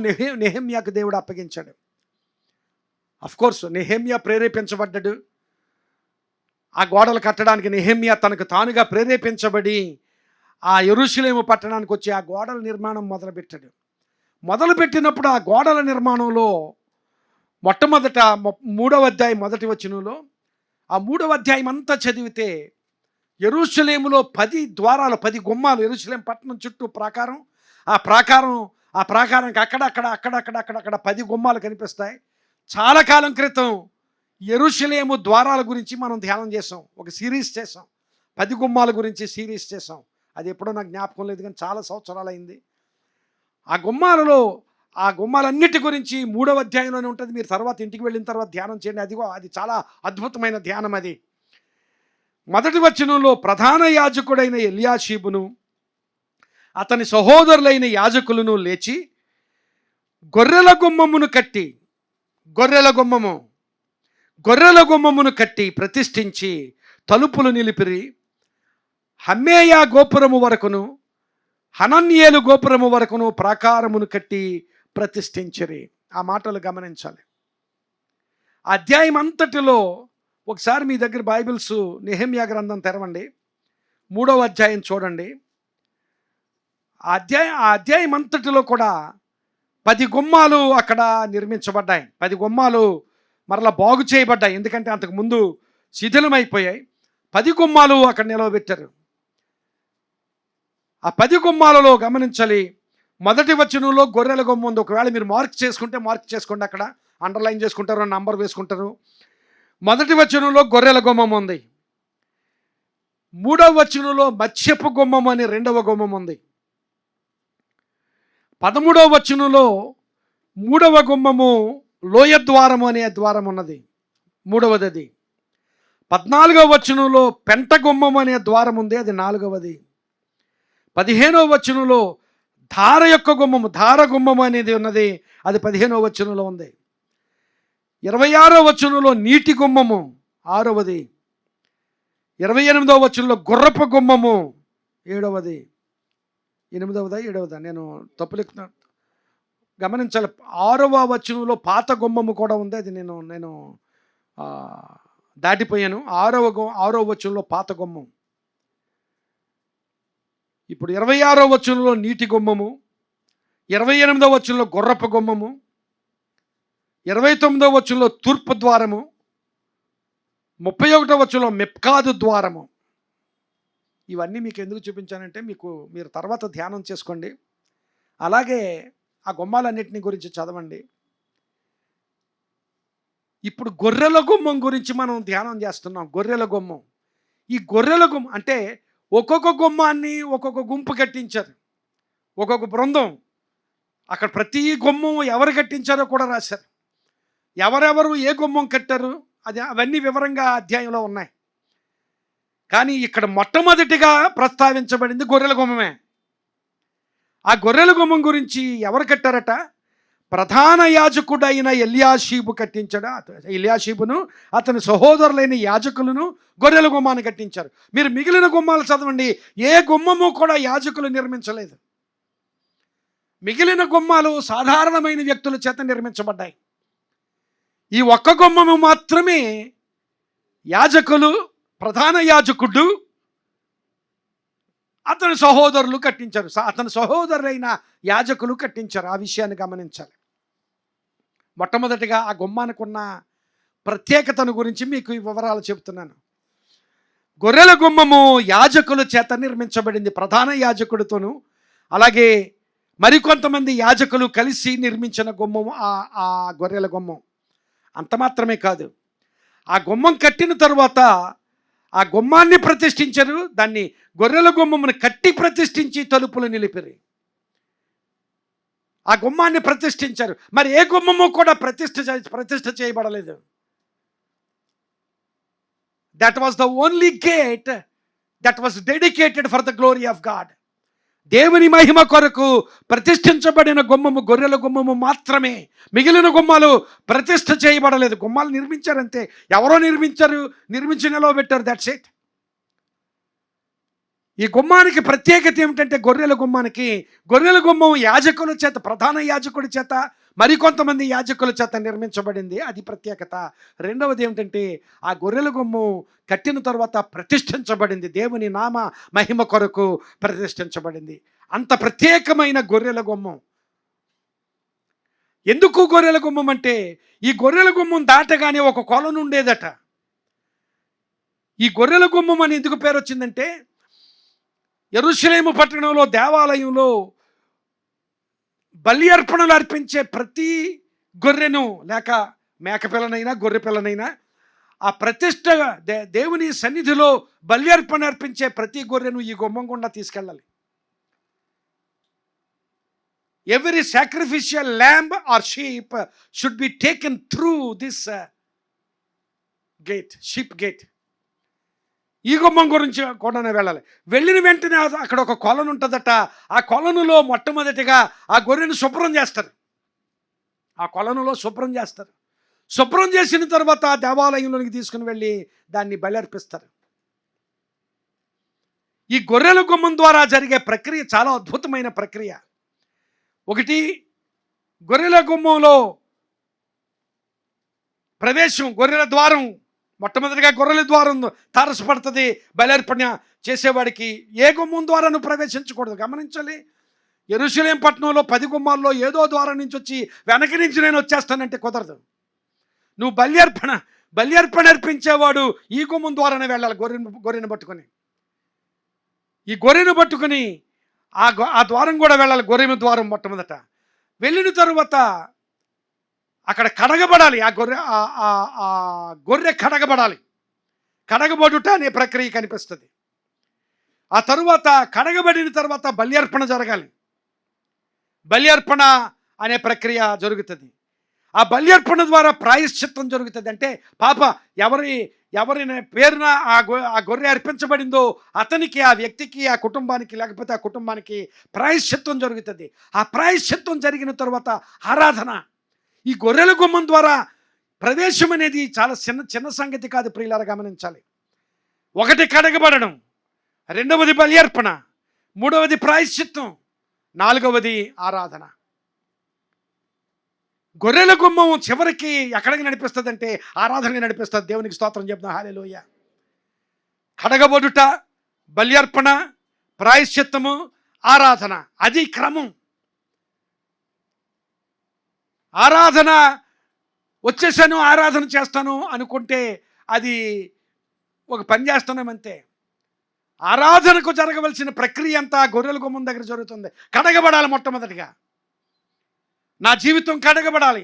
నెహెమ్యాకు దేవుడు అప్పగించాడు. అఫ్కోర్స్ నెహెమ్యా ప్రేరేపించబడ్డాడు. ఆ గోడలు కట్టడానికి నెహెమ్యా తనకు తానుగా ప్రేరేపించబడి ఆ యెరూషలేము పట్టణానికి వచ్చి ఆ గోడల నిర్మాణం మొదలుపెట్టాడు. మొదలుపెట్టినప్పుడు ఆ గోడల నిర్మాణంలో మొట్టమొదట 3వ అధ్యాయం 1వ వచనంలో, ఆ 3వ అధ్యాయం అంతా చదివితే యెరూషలేములో 10 ద్వారాలు, 10 గుమ్మాలు, యెరూషలేము పట్టణం చుట్టూ ప్రాకారం, ఆ ప్రాకారానికి అక్కడక్కడ 10 గుమ్మాలు కనిపిస్తాయి. చాలా కాలం క్రితం యెరూషలేము ద్వారాల గురించి మనం ధ్యానం చేసాం, ఒక సిరీస్ చేసాం. 10 గుమ్మాల గురించి సిరీస్ చేసాం. అది ఎప్పుడో నాకు జ్ఞాపకం లేదు, కానీ చాలా సంవత్సరాలు అయింది. ఆ గుమ్మాలన్నిటి గురించి 3వ అధ్యాయంలోనే ఉంటుంది. మీరు తర్వాత ఇంటికి వెళ్ళిన తర్వాత ధ్యానం చేయండి. అది చాలా అద్భుతమైన ధ్యానం. అది 1వ వచనంలో ప్రధాన యాజకుడైన ఎల్యాషీబును అతని సహోదరులైన యాజకులను లేచి గొర్రెల గుమ్మమును కట్టి ప్రతిష్ఠించి తలుపులు నిలిపిరి. హమ్మేయా గోపురము వరకును, హనన్యేలు గోపురము వరకును ప్రాకారమును కట్టి ప్రతిష్ఠించిరి. ఆ మాటలు గమనించాలి. అధ్యాయం అంతటిలో ఒకసారి మీ దగ్గర బైబిల్స్ నెహెమ్యా గ్రంథం తెరవండి, 3వ అధ్యాయం చూడండి. ఆ అధ్యాయం అంతటిలో కూడా 10 గుమ్మాలు అక్కడ నిర్మించబడ్డాయి. 10 గుమ్మాలు మరలా బాగు చేయబడ్డాయి, ఎందుకంటే అంతకుముందు శిథిలమైపోయాయి. 10 గుమ్మాలు అక్కడ నిలవబెట్టారు. ఆ 10 గుమ్మాలలో గమనించాలి, 1వ వచనంలో గొర్రెల గుమ్మం ఉంది. ఒకవేళ మీరు మార్క్ చేసుకోండి, అక్కడ అండర్లైన్ చేసుకుంటారు, నంబర్ వేసుకుంటారు. 1వ వచనంలో గొర్రెల గుమ్మం ఉంది. 3వ వచనంలో మత్స్యపు గుమ్మం అని 2వ గుమ్మం ఉంది. 13వ వచనంలో 3వ గుమ్మము లోయ ద్వారము అనే ద్వారం ఉన్నది, 3వది అది. 14వ వచనంలో పెంట గుమ్మం అనే ద్వారం ఉంది, అది 4వది. 15వ వచనంలో ధార గుమ్మము అనేది ఉన్నది, అది 15వ వచనంలో ఉంది. 26వ వచనంలో నీటి గుమ్మము 6వది. 28వ వచనంలో గుర్రపు గుమ్మము 7వది. 8వదా 7వదా, నేను తప్పులెక్కుతున్నాను, గమనించాలి. 6వ వచనంలో పాత గుమ్మము కూడా ఉంది, అది నేను దాటిపోయాను. 6వ వచనంలో పాత గుమ్మం. ఇప్పుడు 26వ వచనంలో నీటి గుమ్మము, 28వ వచనంలో గుర్రపు గుమ్మము, 29వ వచనంలో తూర్పు ద్వారము, 31వ వచనంలో మెప్కాదు ద్వారము. ఇవన్నీ మీకు ఎందుకు చూపించానంటే మీరు తర్వాత ధ్యానం చేసుకోండి. అలాగే ఆ గుమ్మాలన్నింటినీ గురించి చదవండి. ఇప్పుడు గొర్రెల గుమ్మం గురించి మనం ధ్యానం చేస్తున్నాం. గొర్రెల గుమ్మం, ఈ గొర్రెల గుమ్మం అంటే ఒక్కొక్క గుమ్మాన్ని ఒక్కొక్క గుంపు కట్టించారు, ఒక్కొక్క బృందం. అక్కడ ప్రతి గుమ్మం ఎవరు కట్టించారో కూడా రాశారు. ఎవరెవరు ఏ గుమ్మం కట్టారు అవన్నీ వివరంగా అధ్యాయంలో ఉన్నాయి. కానీ ఇక్కడ మొట్టమొదటిగా ప్రస్తావించబడింది గొర్రెల గుమ్మమే. ఆ గొర్రెల గుమ్మం గురించి ఎవరు కట్టారట? ప్రధాన యాజకుడైన ఎల్యాషీబు కట్టించాడు. ఎల్యాషీబును అతని సహోదరులైన యాజకులను గొర్రెల గుమ్మాన్ని కట్టించారు. మీరు మిగిలిన గుమ్మాలు చదవండి, ఏ గుమ్మము కూడా యాజకులు నిర్మించలేదు. మిగిలిన గుమ్మాలు సాధారణమైన వ్యక్తుల చేత నిర్మించబడ్డాయి. ఈ ఒక్క గుమ్మము మాత్రమే యాజకులు, ప్రధాన యాజకుడు, అతని సహోదరులు కట్టించారు. అతని సహోదరులైన యాజకులు కట్టించారు. ఆ విషయాన్ని గమనించాలి. మొట్టమొదటిగా ఆ గుమ్మానికి ఉన్న ప్రత్యేకతను గురించి మీకు ఈ వివరాలు చెబుతున్నాను. గొర్రెల గుమ్మము యాజకుల చేత నిర్మించబడింది. ప్రధాన యాజకుడితోనూ అలాగే మరికొంతమంది యాజకులు కలిసి నిర్మించిన గుమ్మము ఆ గొర్రెల గుమ్మం. అంత మాత్రమే కాదు, ఆ గుమ్మం కట్టిన తరువాత ఆ గుమ్మాన్ని ప్రతిష్ఠించారు. దాన్ని గొర్రెల గుమ్మమును కట్టి ప్రతిష్ఠించి తలుపులు నిలిపిరి. ఆ గుమ్మాన్ని ప్రతిష్ఠించారు. మరి ఏ గుమ్మము కూడా ప్రతిష్ఠ చేయబడలేదు. That was the only gate that was dedicated for the glory of God. దేవుని మహిమ కొరకు ప్రతిష్ఠించబడిన గుమ్మము గొర్రెల గుమ్మము మాత్రమే. మిగిలిన గుమ్మాలు ప్రతిష్ఠ చేయబడలేదు. గుమ్మాలు నిర్మించారంతే. ఎవరో నిర్మించారు, నిర్మించి నిలవబెట్టారు, దట్స్ ఇట్. ఈ గుమ్మానికి ప్రత్యేకత ఏమిటంటే, గొర్రెల గుమ్మం యాజకుల చేత, ప్రధాన యాజకుడి చేత, మరికొంతమంది యాజకుల చేత నిర్మించబడింది. అది ప్రత్యేకత. రెండవది ఏమిటంటే, ఆ గొర్రెల గుమ్మం కట్టిన తర్వాత ప్రతిష్ఠించబడింది. దేవుని నామ మహిమ కొరకు ప్రతిష్ఠించబడింది. అంత ప్రత్యేకమైన గొర్రెల గుమ్మం. ఎందుకు గొర్రెల గుమ్మం అంటే, ఈ గొర్రెల గుమ్మం దాటగానే ఒక కొలను ఉండేదట. ఈ గొర్రెల గుమ్మం అని ఎందుకు పేరు వచ్చిందంటే, యెరూషలేము పట్టణంలో దేవాలయంలో బలి అర్పణలు అర్పించే ప్రతి గొర్రెను, లేక మేకపిల్లనైనా గొర్రె పిల్లనైనా, ఆ ప్రతిష్ట దేవుని సన్నిధిలో బలి అర్పణ అర్పించే ప్రతి గొర్రెను ఈ గుమ్మం గుండా తీసుకెళ్ళాలి. Every sacrificial lamb or sheep should be taken through this gate, sheep gate. ఈ గుమ్మం గురించి కూడా వెళ్ళాలి. వెళ్ళిన వెంటనే అక్కడ ఒక కొలను ఉంటుందట. ఆ కొలనులో మొట్టమొదటిగా ఆ గొర్రెను శుభ్రం చేస్తారు. ఆ కొలనులో శుభ్రం చేస్తారు. శుభ్రం చేసిన తర్వాత దేవాలయంలోనికి తీసుకుని వెళ్ళి దాన్ని బలి అర్పిస్తారు. ఈ గొర్రెల గుమ్మం ద్వారా జరిగే ప్రక్రియ చాలా అద్భుతమైన ప్రక్రియ. ఒకటి, గొర్రెల గుమ్మంలో ప్రవేశం, గొర్రెల ద్వారం. మొట్టమొదటిగా గొర్రెల ద్వారం తారసపడుతుంది బలి అర్పణ చేసేవాడికి. ఏ గుమ్మం ద్వారా నువ్వు ప్రవేశించకూడదు. గమనించాలి. యెరూషలేం పట్టణంలో 10 గుమ్మాల్లో ఏదో ద్వారం నుంచి వచ్చి వెనక నుంచి నేను వచ్చేస్తానంటే కుదరదు. నువ్వు బలి అర్పణ అర్పించేవాడు ఈ గుమ్మం ద్వారానే వెళ్ళాలి. గొర్రెను పట్టుకొని, ఈ గొర్రెను పట్టుకుని ఆ ద్వారం కూడా వెళ్ళాలి. గొర్రె ద్వారం మొట్టమొదట వెళ్ళిన తరువాత అక్కడ కడగబడాలి. ఆ గొర్రె కడగబడాలి. కడగబడుట అనే ప్రక్రియ కనిపిస్తుంది. ఆ తరువాత కడగబడిన తర్వాత బలి అర్పణ జరగాలి. బలి అర్పణ అనే ప్రక్రియ జరుగుతుంది. ఆ బలి అర్పణ ద్వారా ప్రాయశ్చిత్తం జరుగుతుంది. అంటే పాప ఎవరి పేరున ఆ గొర్రె అర్పించబడిందో అతనికి, ఆ వ్యక్తికి, ఆ కుటుంబానికి, లేకపోతే ఆ కుటుంబానికి ప్రాయశ్చిత్తం జరుగుతుంది. ఆ ప్రాయశ్చిత్తం జరిగిన తర్వాత ఆరాధన. ఈ గొర్రెల గుమ్మం ద్వారా ప్రవేశం అనేది చాలా చిన్న సంగతి కాదు ప్రియులారా, గమనించాలి. ఒకటి కడగబడడం, రెండవది బలి అర్పణ, మూడవది ప్రాయశ్చిత్తం, నాలుగవది ఆరాధన. గొర్రెల గుమ్మం చివరికి ఎక్కడికి నడిపిస్తుంది అంటే ఆరాధనగా నడిపిస్తుంది. దేవునికి స్తోత్రం చెప్తాం, హల్లెలూయా. కడగబడుట, బలి అర్పణ, ప్రాయశ్చిత్తము, ఆరాధన, అది క్రమం. ఆరాధన వచ్చేసాను, ఆరాధన చేస్తాను అనుకుంటే అది ఒక పని చేస్తున్నామంతే. ఆరాధనకు జరగవలసిన ప్రక్రియ అంతా గొర్రెల గుమ్మం దగ్గర జరుగుతుంది. కడగబడాలి. మొట్టమొదటిగా నా జీవితం కడగబడాలి,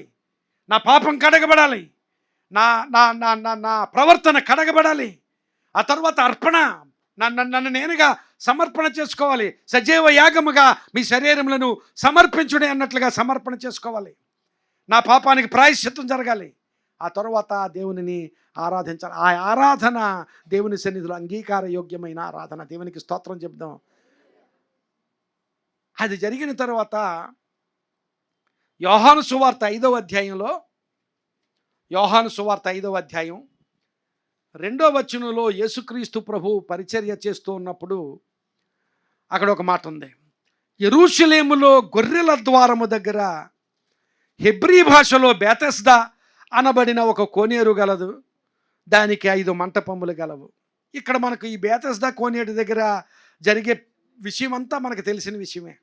నా పాపం కడగబడాలి, నా నా నా నా నా ప్రవర్తన కడగబడాలి. ఆ తర్వాత అర్పణ, నన్ను నేనుగా సమర్పణ చేసుకోవాలి. సజీవ యాగముగా మీ శరీరములను సమర్పించుడే అన్నట్లుగా సమర్పణ చేసుకోవాలి. నా పాపానికి ప్రాయశ్చిత్తం జరగాలి. ఆ తరువాత దేవునిని ఆరాధించాలి. ఆ ఆరాధన దేవుని సన్నిధిలో అంగీకార యోగ్యమైన ఆరాధన. దేవునికి స్తోత్రం చెప్దాం. అది జరిగిన తర్వాత యోహాను సువార్త 5వ అధ్యాయంలో, యోహాను సువార్త 5వ అధ్యాయం 2వ వచనంలో యేసుక్రీస్తు ప్రభు పరిచర్య చేస్తూ ఉన్నప్పుడు అక్కడ ఒక మాట ఉంది. యెరూషలేములో గొర్రెల ద్వారము దగ్గర హెబ్రీ భాషలో బేతెస్దా అనబడిన ఒక కోనేరు గలదు, దానికి 5 మంటపములు గలవు. ఇక్కడ మనకు ఈ బేతెస్దా కోనేరు దగ్గర జరిగే విషయం అంతా మనకు తెలిసిన విషయమే.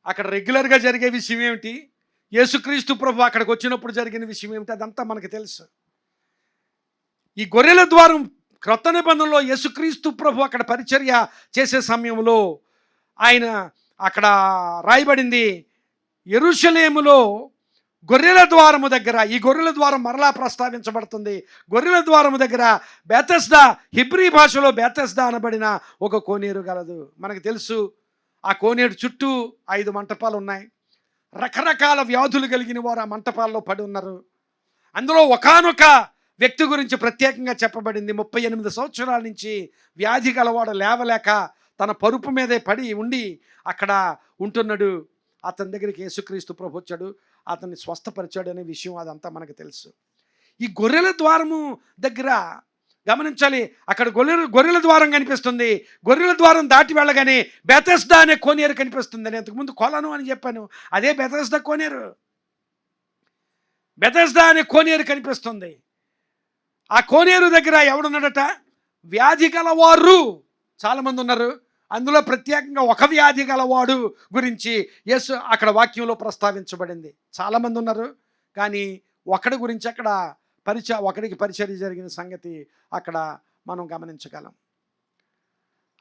అక్కడ రెగ్యులర్గా జరిగే విషయం ఏమిటి, యేసుక్రీస్తు ప్రభు అక్కడికి వచ్చినప్పుడు జరిగిన విషయం ఏమిటి, అదంతా మనకు తెలుసు. ఈ గొర్రెల ద్వారం క్రొత్త నిబంధనలో యేసుక్రీస్తు ప్రభు అక్కడ పరిచర్య చేసే సమయంలో ఆయన అక్కడ రాయబడింది, యెరూషలేములో గొర్రెల ద్వారము దగ్గర, ఈ గొర్రెల ద్వారం మరలా ప్రస్తావించబడుతుంది. గొర్రెల ద్వారము దగ్గర బేతెస్దా, హిబ్రీ భాషలో బేతెస్దా అనబడిన ఒక కోనేరు గలదు. మనకు తెలుసు ఆ కోనేరు చుట్టూ 5 మంటపాలు ఉన్నాయి. రకరకాల వ్యాధులు కలిగిన వారు ఆ మంటపాల్లో పడి ఉన్నారు. అందులో ఒకానొక వ్యక్తి గురించి ప్రత్యేకంగా చెప్పబడింది. 38 సంవత్సరాల నుంచి వ్యాధి గలవాడు లేవలేక తన పరుపు మీదే పడి ఉండి అక్కడ ఉంటున్నాడు. అతని దగ్గరికి యేసుక్రీస్తు ప్రభు వచ్చాడు, అతన్ని స్వస్థపరిచాడు అనే విషయం అదంతా మనకు తెలుసు. ఈ గొర్రెల ద్వారము దగ్గర గమనించాలి, అక్కడ గొర్రెల ద్వారం కనిపిస్తుంది. గొర్రెల ద్వారం దాటి వెళ్ళగానే బెతెస్దా అనే కోనేరు కనిపిస్తుంది. నేను ఇంతకుముందు కొలను అని చెప్పాను, అదే బెతెస్దా కోనేరు. బెతెస్దా అనే కోనేరు కనిపిస్తుంది. ఆ కోనేరు దగ్గర ఎవడున్నాడట, వ్యాధి గలవారు చాలామంది ఉన్నారు. అందులో ప్రత్యేకంగా ఒక వ్యాధి గలవాడు గురించి యేసు అక్కడ వాక్యంలో ప్రస్తావించబడింది. చాలామంది ఉన్నారు కానీ ఒకడి గురించి అక్కడ ఒకడికి పరిచర్య జరిగిన సంగతి అక్కడ మనం గమనించగలం.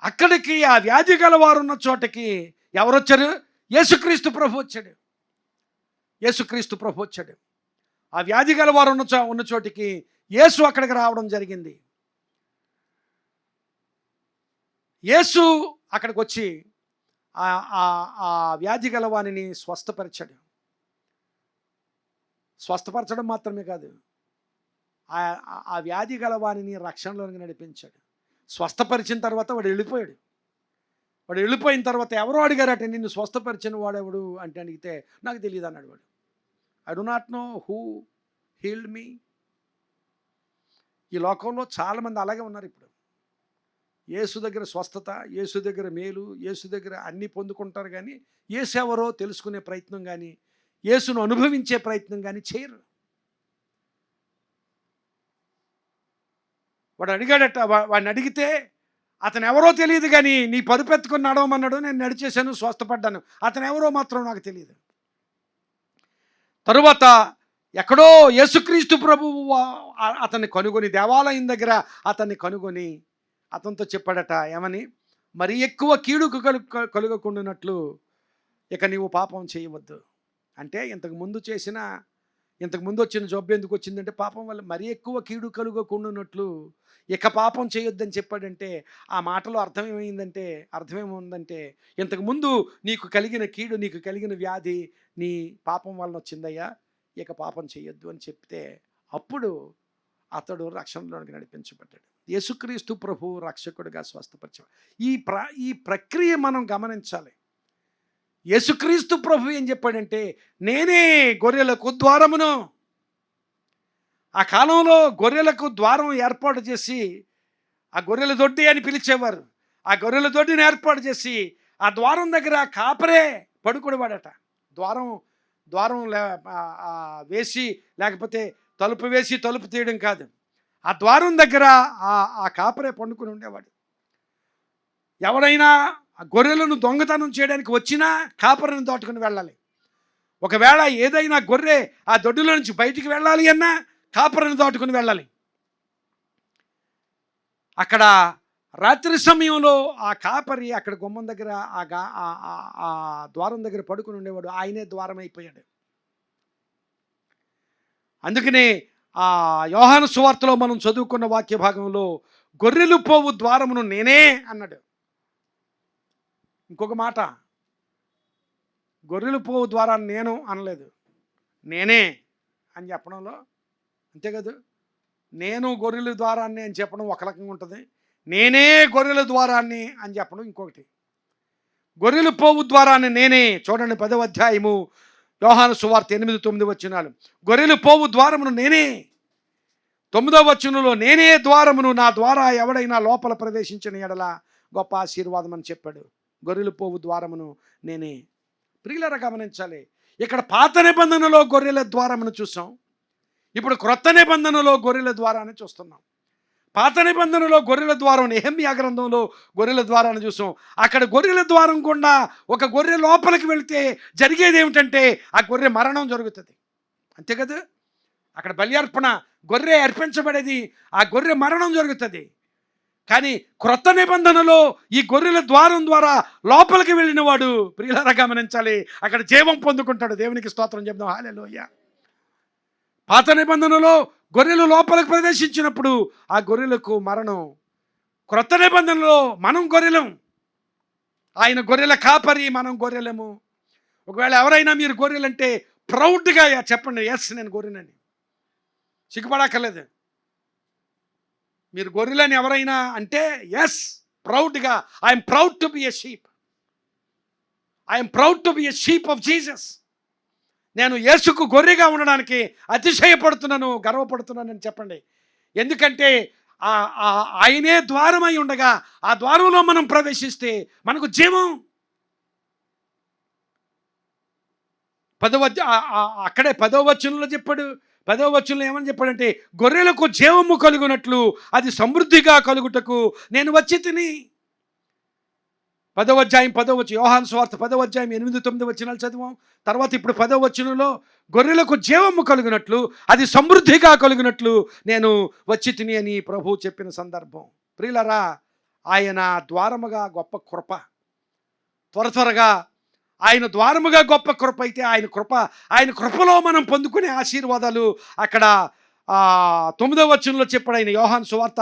అక్కడికి ఆ వ్యాధి గలవారు ఉన్న చోటకి ఎవరు వచ్చారు, యేసుక్రీస్తు ప్రభు వచ్చాడు. యేసుక్రీస్తు ప్రభు వచ్చాడు. ఆ వ్యాధి గలవారు ఉన్న చోటికి యేసు అక్కడికి రావడం జరిగింది. యేసు అక్కడికి వచ్చి ఆ వ్యాధి గలవాణిని స్వస్థపరిచాడు. స్వస్థపరచడం మాత్రమే కాదు, ఆ వ్యాధి గలవాణిని రక్షణలోనికి నడిపించాడు. స్వస్థపరిచిన తర్వాత వాడు వెళ్ళిపోయాడు. వాడు వెళ్ళిపోయిన తర్వాత ఎవరో అడిగారట, నిన్ను స్వస్థపరిచిన వాడెవడు అంటే అడిగితే నాకు తెలియదు అన్నాడు వాడు. I do not know who healed me. ఈ లోకంలో చాలామంది అలాగే ఉన్నారు. ఇప్పుడు యేసు దగ్గర స్వస్థత, యేసు దగ్గర మేలు, యేసు దగ్గర అన్నీ పొందుకుంటారు కానీ యేసు ఎవరో తెలుసుకునే ప్రయత్నం కానీ యేసును అనుభవించే ప్రయత్నం కానీ చేయరు. వాడు అడిగాడట, వాడిని అడిగితే అతను ఎవరో తెలియదు కానీ నీ పరుపెత్తుకుని నడవమన్నాడు, నేను నడిచేశాను, స్వస్థపడ్డాను. అతను ఎవరో మాత్రం నాకు తెలియదు. తరువాత ఎక్కడో యేసుక్రీస్తు ప్రభువు అతన్ని కనుగొని, దేవాలయం దగ్గర అతన్ని కనుగొని అతనితో చెప్పాడట, ఏమని, మరి ఎక్కువ కీడుకు కలుగకుండానట్లు ఇక నీవు పాపం చేయవద్దు. అంటే ఇంతకు ముందు వచ్చిన జబ్బు ఎందుకు వచ్చిందంటే పాపం వల్ల. మరీ ఎక్కువ కీడు కలుగకుండానట్లు ఇక పాపం చేయొద్దని చెప్పాడంటే ఆ మాటలో అర్థమేముందంటే ఇంతకుముందు నీకు కలిగిన కీడు, నీకు కలిగిన వ్యాధి నీ పాపం వలన వచ్చిందయ్యా, ఇక పాపం చేయొద్దు అని చెప్తే అప్పుడు అతడు రక్షణలోనికి నడిపించబడ్డాడు. యేసుక్రీస్తు ప్రభు రక్షకుడిగా స్వస్థపరిచాడు. ఈ ప్రక్రియ మనం గమనించాలి. యేసుక్రీస్తు ప్రభు ఏం చెప్పాడంటే, నేనే గొర్రెలకు ద్వారమును. ఆ కాలంలో గొర్రెలకు ద్వారం ఏర్పాటు చేసి ఆ గొర్రెల దొడ్డి అని పిలిచేవారు. ఆ గొర్రెల దొడ్డిని ఏర్పాటు చేసి ఆ ద్వారం దగ్గర కాపరే పడుకునేవాడట. ద్వారం వేసి లేకపోతే తలుపు వేసి తలుపు తీయడం కాదు, ఆ ద్వారం దగ్గర ఆ కాపరే పండుకుని ఉండేవాడు. ఎవరైనా ఆ గొర్రెలను దొంగతనం చేయడానికి వచ్చినా కాపరిని దాటుకుని వెళ్ళాలి. ఒకవేళ ఏదైనా గొర్రె ఆ దొడ్డిలో నుంచి బయటికి వెళ్ళాలి అన్నా కాపరిని దాటుకుని వెళ్ళాలి. అక్కడ రాత్రి సమయంలో ఆ కాపరి అక్కడ గుమ్మం దగ్గర ఆ ద్వారం దగ్గర పడుకుని ఉండేవాడు. ఆయనే ద్వారం అయిపోయాడు. అందుకనే ఆ యోహాను సువార్తలో మనం చదువుకున్న వాక్య భాగంలో గొర్రెలు పోవు ద్వారమును నేనే అన్నాడు. ఇంకొక మాట, గొర్రెలు పోవు ద్వారాన్ని నేను అనలేదు, నేనే అని చెప్పడంలో అంతే కదా. నేను గొర్రెల ద్వారాన్ని అని చెప్పడం ఒక రకంగా ఉంటుంది, నేనే గొర్రెల ద్వారాన్ని అని చెప్పడం ఇంకొకటి. గొర్రెలు పోవు ద్వారాన్ని నేనే. చూడండి 10వ అధ్యాయము యోహాను సువార్త 8-9 వచనాలు. గొర్రెలు పోవు ద్వారమును నేనే. 9వ వచనంలో నేనే ద్వారమును, నా ద్వారా ఎవడైనా లోపల ప్రవేశించిన ఎడల గొప్ప ఆశీర్వాదం అని చెప్పాడు. గొర్రెలు పోవు ద్వారమును నేనే. ప్రియులారా గమనించాలి, ఇక్కడ పాత నిబంధనలో గొర్రెల ద్వారమును చూసాం, ఇప్పుడు క్రొత్త నిబంధనలో గొర్రెల ద్వారాన్ని చూస్తున్నాం. పాత నిబంధనలో గొర్రెల ద్వారం, నెహెమ్యా గ్రంథంలో గొర్రెల ద్వారాన్ని చూసాం. అక్కడ గొర్రెల ద్వారం గుండా ఒక గొర్రె లోపలికి వెళితే జరిగేది ఏమిటంటే ఆ గొర్రె మరణం జరుగుతుంది, అంతే కదా. అక్కడ బలి అర్పణ, గొర్రె అర్పించబడేది, ఆ గొర్రె మరణం జరుగుతుంది. కానీ క్రొత్త నిబంధనలో ఈ గొర్రెల ద్వారం ద్వారా లోపలికి వెళ్ళిన వాడు, ప్రియులారా గమనించాలి, అక్కడ జీవం పొందుకుంటాడు. దేవునికి స్తోత్రం చెప్దాం, హల్లెలూయా. పాత నిబంధనలో గొర్రెలు లోపలికి ప్రవేశించినప్పుడు ఆ గొర్రెలకు మరణం. క్రొత్త నిబంధనలో మనం గొర్రెలం, ఆయన గొర్రెల కాపరి, మనం గొర్రెలము. ఒకవేళ ఎవరైనా మీరు గొర్రెలంటే ప్రౌడ్గా చెప్పండి, ఎస్ నేను గొర్రెనని, సిగ్గుపడక్కర్లేదు. మీరు గొర్రెలని ఎవరైనా అంటే ఎస్, ప్రౌడ్గా, I'm proud to be a sheep, I'm proud to be a sheep of Jesus. నేను యేసుకు గొర్రెగా ఉండడానికి అతిశయపడుతున్నాను, గర్వపడుతున్నానని చెప్పండి. ఎందుకంటే ఆయనే ద్వారమై ఉండగా ఆ ద్వారంలో మనం ప్రవేశిస్తే మనకు జీవం. అక్కడే 10వ వచనంలో చెప్పాడు. 10వ వచనంలో ఏమని చెప్పాడంటే, గొర్రెలకు జీవము కలుగునట్లు అది సమృద్ధిగా కలుగుటకు నేను వచ్చి తిని. 10వ అధ్యాయం 10వ వచనం, యోహాను సువార్త 10వ అధ్యాయం 8-9 వచనాలు చదివాం. తర్వాత ఇప్పుడు 10వ వచనంలో గొర్రెలకు జీవము కలుగునట్లు అది సమృద్ధిగా కలుగునట్లు నేను వచ్చి తిని అని ప్రభువు చెప్పిన సందర్భం. ప్రియులరా, ఆయన ద్వారముగా గొప్ప కృప, త్వరగా ఆయన ద్వారముగా గొప్ప కృప అయితే ఆయన కృపలో మనం పొందుకునే ఆశీర్వాదాలు అక్కడ 9వ వచనంలో చెప్పాడు. ఆయన యోహాను సువార్త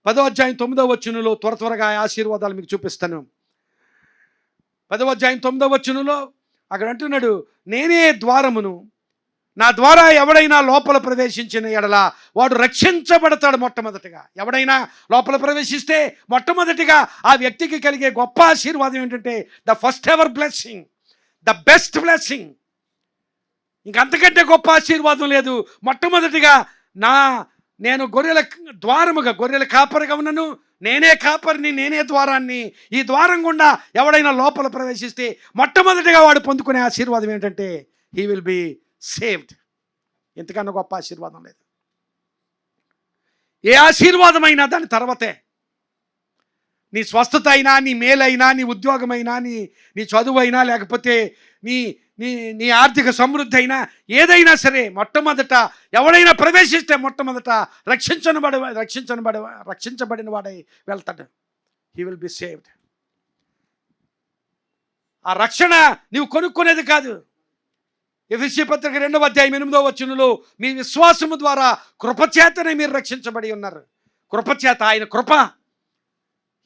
10వ అధ్యాయం 9వ వచనంలో త్వరగా ఆశీర్వాదాలు మీకు చూపిస్తాను. 10వ అధ్యాయం 9వ వచనంలో అక్కడ అంటున్నాడు, నేనే ద్వారమును, నా ద్వారా ఎవడైనా లోపల ప్రవేశించిన ఎడల వాడు రక్షించబడతాడు. మొట్టమొదటిగా ఎవడైనా లోపల ప్రవేశిస్తే మొట్టమొదటిగా ఆ వ్యక్తికి కలిగే గొప్ప ఆశీర్వాదం ఏంటంటే the first ever blessing, the best blessing. ఇంకంతకంటే గొప్ప ఆశీర్వాదం లేదు. మొట్టమొదటిగా నేను గొర్రెల కాపరిగా ఉన్నాను, నేనే కాపరిని, నేనే ద్వారాన్ని. ఈ ద్వారం గుండా ఎవడైనా లోపల ప్రవేశిస్తే మొట్టమొదటిగా వాడు పొందుకునే ఆశీర్వాదం ఏంటంటే హీ విల్ బీ సేవ్డ్. ఎంతకన్నా గొప్ప ఆశీర్వాదం లేదు. ఏ ఆశీర్వాదమైనా దాని తర్వాతే. నీ స్వస్థత అయినా, నీ మేలైనా, నీ ఉద్యోగమైనా, నీ చదువు అయినా, లేకపోతే నీ నీ నీ ఆర్థిక సమృద్ధి అయినా, ఏదైనా సరే మొట్టమొదట ఎవడైనా ప్రవేశిస్తే మొట్టమొదట రక్షించబడిన వాడై వెళ్తాడు. He will be saved. ఆ రక్షణ నీవు కొనుక్కునేది కాదు. ఎఫెసీ పత్రిక 2వ అధ్యాయం 8వ వచనంలో మీ విశ్వాసము ద్వారా కృపచేతనే మీరు రక్షించబడి ఉన్నారు. కృపచేత, ఆయన కృప,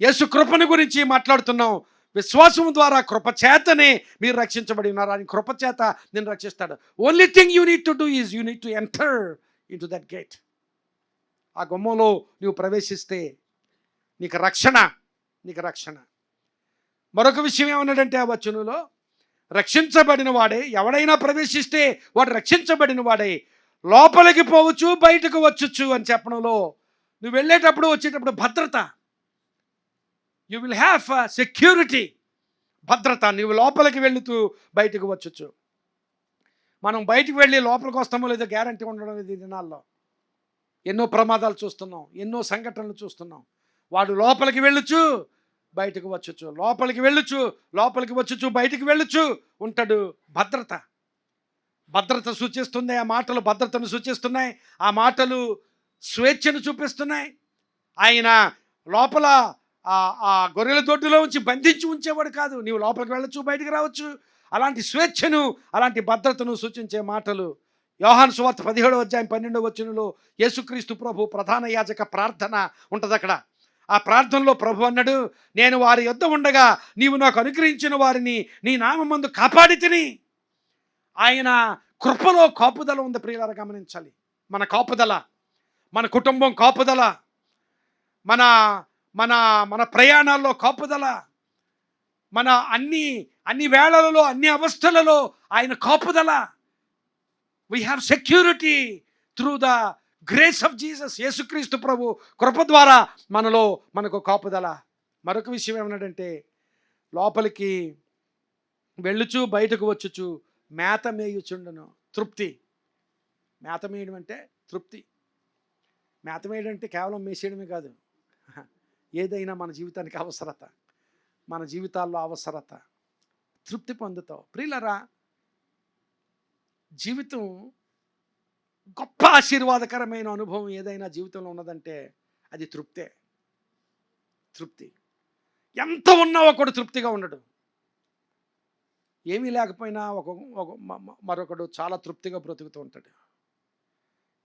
యేసు కృపను గురించి మాట్లాడుతున్నాం. విశ్వాసము ద్వారా కృపచేతనే మీరు రక్షించబడి ఉన్నారు. ఆయన కృపచేత నేను రక్షిస్తాడు. Only thing you need to do is you need to enter in to that gate. ఆ గుమ్మంలో నువ్వు ప్రవేశిస్తే నీకు రక్షణ. మరొక విషయం ఏమన్నాడంటే ఆ వచనంలో, రక్షించబడిన వాడే, ఎవడైనా ప్రవేశిస్తే వాడు రక్షించబడిన వాడే లోపలికి పోవచ్చు, బయటకు వచ్చుచ్చు అని చెప్పడంలో నువ్వు వెళ్ళేటప్పుడు వచ్చేటప్పుడు భద్రత, యూ విల్ హ్యావ్ సెక్యూరిటీ, భద్రత. నువ్వు లోపలికి వెళుతూ బయటకు వచ్చుచ్చు. మనం బయటకు వెళ్ళి లోపలికి వస్తామో లేదో గ్యారంటీ ఉండడం ఇది దినాల్లో. ఎన్నో ప్రమాదాలు చూస్తున్నాం, ఎన్నో సంఘటనలు చూస్తున్నాం. వాడు లోపలికి వెళ్ళొచ్చు, బయటకు వచ్చుచ్చు, లోపలికి వచ్చుచ్చు, బయటికి వెళ్ళొచ్చు ఉంటాడు. భద్రత సూచిస్తుంది. ఆ మాటలు భద్రతను సూచిస్తున్నాయి. ఆ మాటలు స్వేచ్ఛను చూపిస్తున్నాయి. ఆయన లోపల ఆ గొర్రెల దొడ్డులో ఉంచి బంధించి ఉంచేవాడు కాదు. నీవు లోపలికి వెళ్ళొచ్చు, బయటికి రావచ్చు. అలాంటి స్వేచ్ఛను, అలాంటి భద్రతను సూచించే మాటలు. యోహాను సువార్త 17వ అధ్యాయం 12వ వచనంలో యేసుక్రీస్తు ప్రభు ప్రధాన యాజక ప్రార్థన ఉంటుంది అక్కడ. ఆ ప్రార్థనలో ప్రభు అన్నాడు, నేను వారి యొద్ద ఉండగా నీవు నాకు అనుగ్రహించిన వారిని నీ నామమందు కాపాడి తిని. ఆయన కృపలో కాపుదల ఉంది. ప్రియులారా గమనించాలి, మన కాపుదల, మన కుటుంబం కాపుదల, మన మన మన ప్రయాణాల్లో కాపుదల, మన అన్ని అన్ని వేళలలో, అన్ని అవస్థలలో ఆయన కాపుదల. We have security through the grace of Jesus. యేసుక్రీస్తు ప్రభు కృప ద్వారా మనకు కాపుదల. మరొక విషయం ఏమన్నాడంటే, లోపలికి వెళ్ళుచు బయటకు వచ్చుచు మేత మేయుచుండును. తృప్తి. మేత మేయడం అంటే తృప్తి. మేత మేయడం అంటే కేవలం మేసేయడమే కాదు, ఏదైనా మన జీవితానికి అవసరత, మన జీవితాల్లో అవసరత, తృప్తి పొందుతావు. ప్రియులరా, జీవితం గొప్ప ఆశీర్వాదకరమైన అనుభవం ఏదైనా జీవితంలో ఉన్నదంటే అది తృప్తే. తృప్తి. ఎంత ఉన్నా ఒకడు తృప్తిగా ఉండడు. ఏమీ లేకపోయినా మరొకడు చాలా తృప్తిగా బ్రతుకుతూ ఉంటాడు.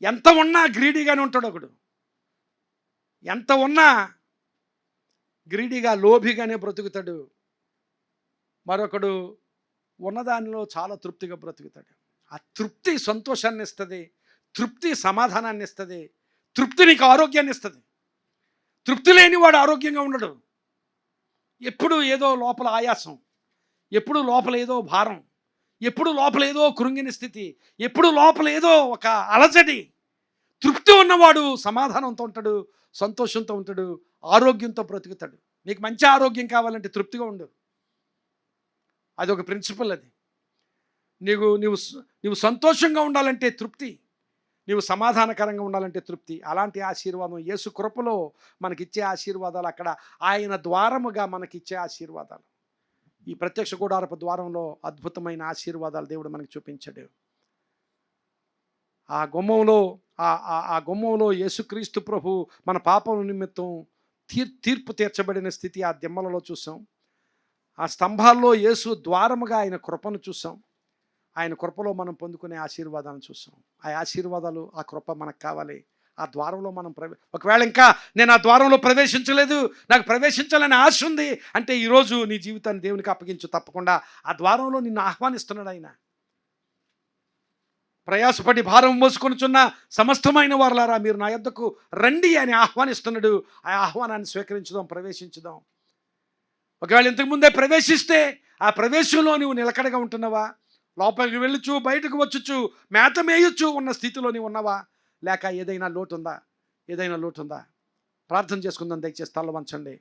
ఎంత ఉన్నా గ్రీడీగానే ఉంటాడు ఒకడు. ఎంత ఉన్నా గ్రీడీగా, లోభిగానే బ్రతుకుతాడు. మరొకడు ఉన్నదానిలో చాలా తృప్తిగా బ్రతుకుతాడు. ఆ తృప్తి సంతోషాన్ని ఇస్తుంది, తృప్తి సమాధానాన్ని ఇస్తుంది, తృప్తి నీకు ఆరోగ్యాన్ని ఇస్తుంది. తృప్తి లేనివాడు ఆరోగ్యంగా ఉండడు. ఎప్పుడు ఏదో లోపల ఆయాసం, ఎప్పుడు లోపల ఏదో భారం, ఎప్పుడు లోపల ఏదో కృంగిన స్థితి, ఎప్పుడు లోపల ఏదో ఒక అలజడి. తృప్తి ఉన్నవాడు సమాధానంతో ఉంటాడు, సంతోషంతో ఉంటాడు, ఆరోగ్యంతో బ్రతుకుతాడు. నీకు మంచి ఆరోగ్యం కావాలంటే తృప్తిగా ఉండు. అది ఒక ప్రిన్సిపల్. అది నీవు సంతోషంగా ఉండాలంటే తృప్తి, నీవు సమాధానకరంగా ఉండాలంటే తృప్తి. అలాంటి ఆశీర్వాదం యేసు కృపలో మనకిచ్చే ఆశీర్వాదాలు, అక్కడ ఆయన ద్వారముగా మనకిచ్చే ఆశీర్వాదాలు. ఈ ప్రత్యక్ష గుడారపు ద్వారంలో అద్భుతమైన ఆశీర్వాదాలు దేవుడు మనకి చూపించాడు. ఆ గుమ్మంలో యేసుక్రీస్తు ప్రభు మన పాపం నిమిత్తం తీర్పు తీర్చబడిన స్థితి ఆ దిమ్మలలో చూసాం. ఆ స్తంభాల్లో యేసు ద్వారముగా ఆయన కృపను చూసాం. ఆయన కృపలో మనం పొందుకునే ఆశీర్వాదాలను చూసాం. ఆ ఆశీర్వాదాలు, ఆ కృప మనకు కావాలి. ఆ ద్వారంలో మనం ఒకవేళ ఇంకా నేను ఆ ద్వారంలో ప్రవేశించలేదు, నాకు ప్రవేశించాలని ఆశ ఉంది అంటే ఈరోజు నీ జీవితాన్ని దేవునికి అప్పగించు. తప్పకుండా ఆ ద్వారంలో నిన్ను ఆహ్వానిస్తున్నాడు ఆయన. ప్రయాసపడి భారం మోసుకొనుచున్న సమస్తమైన వారలారా మీరు నా యొద్దకు రండి అని ఆహ్వానిస్తున్నాడు. ఆ ఆహ్వానాన్ని స్వీకరించుదాం, ప్రవేశించుదాం. ఒకవేళ ఇంతకుముందే ప్రవేశిస్తే ఆ ప్రవేశంలో నువ్వు నిలకడగా ఉంటున్నావా? లోపలికి వెళ్ళుచు బయటకు వచ్చుచు మేత మేయొచ్చు ఉన్న స్థితిలో నీవు ఉన్నావా? లేక ఏదైనా లోటు ఉందా? ప్రార్థన చేసుకుందాం. దయచేసి తల వంచండి.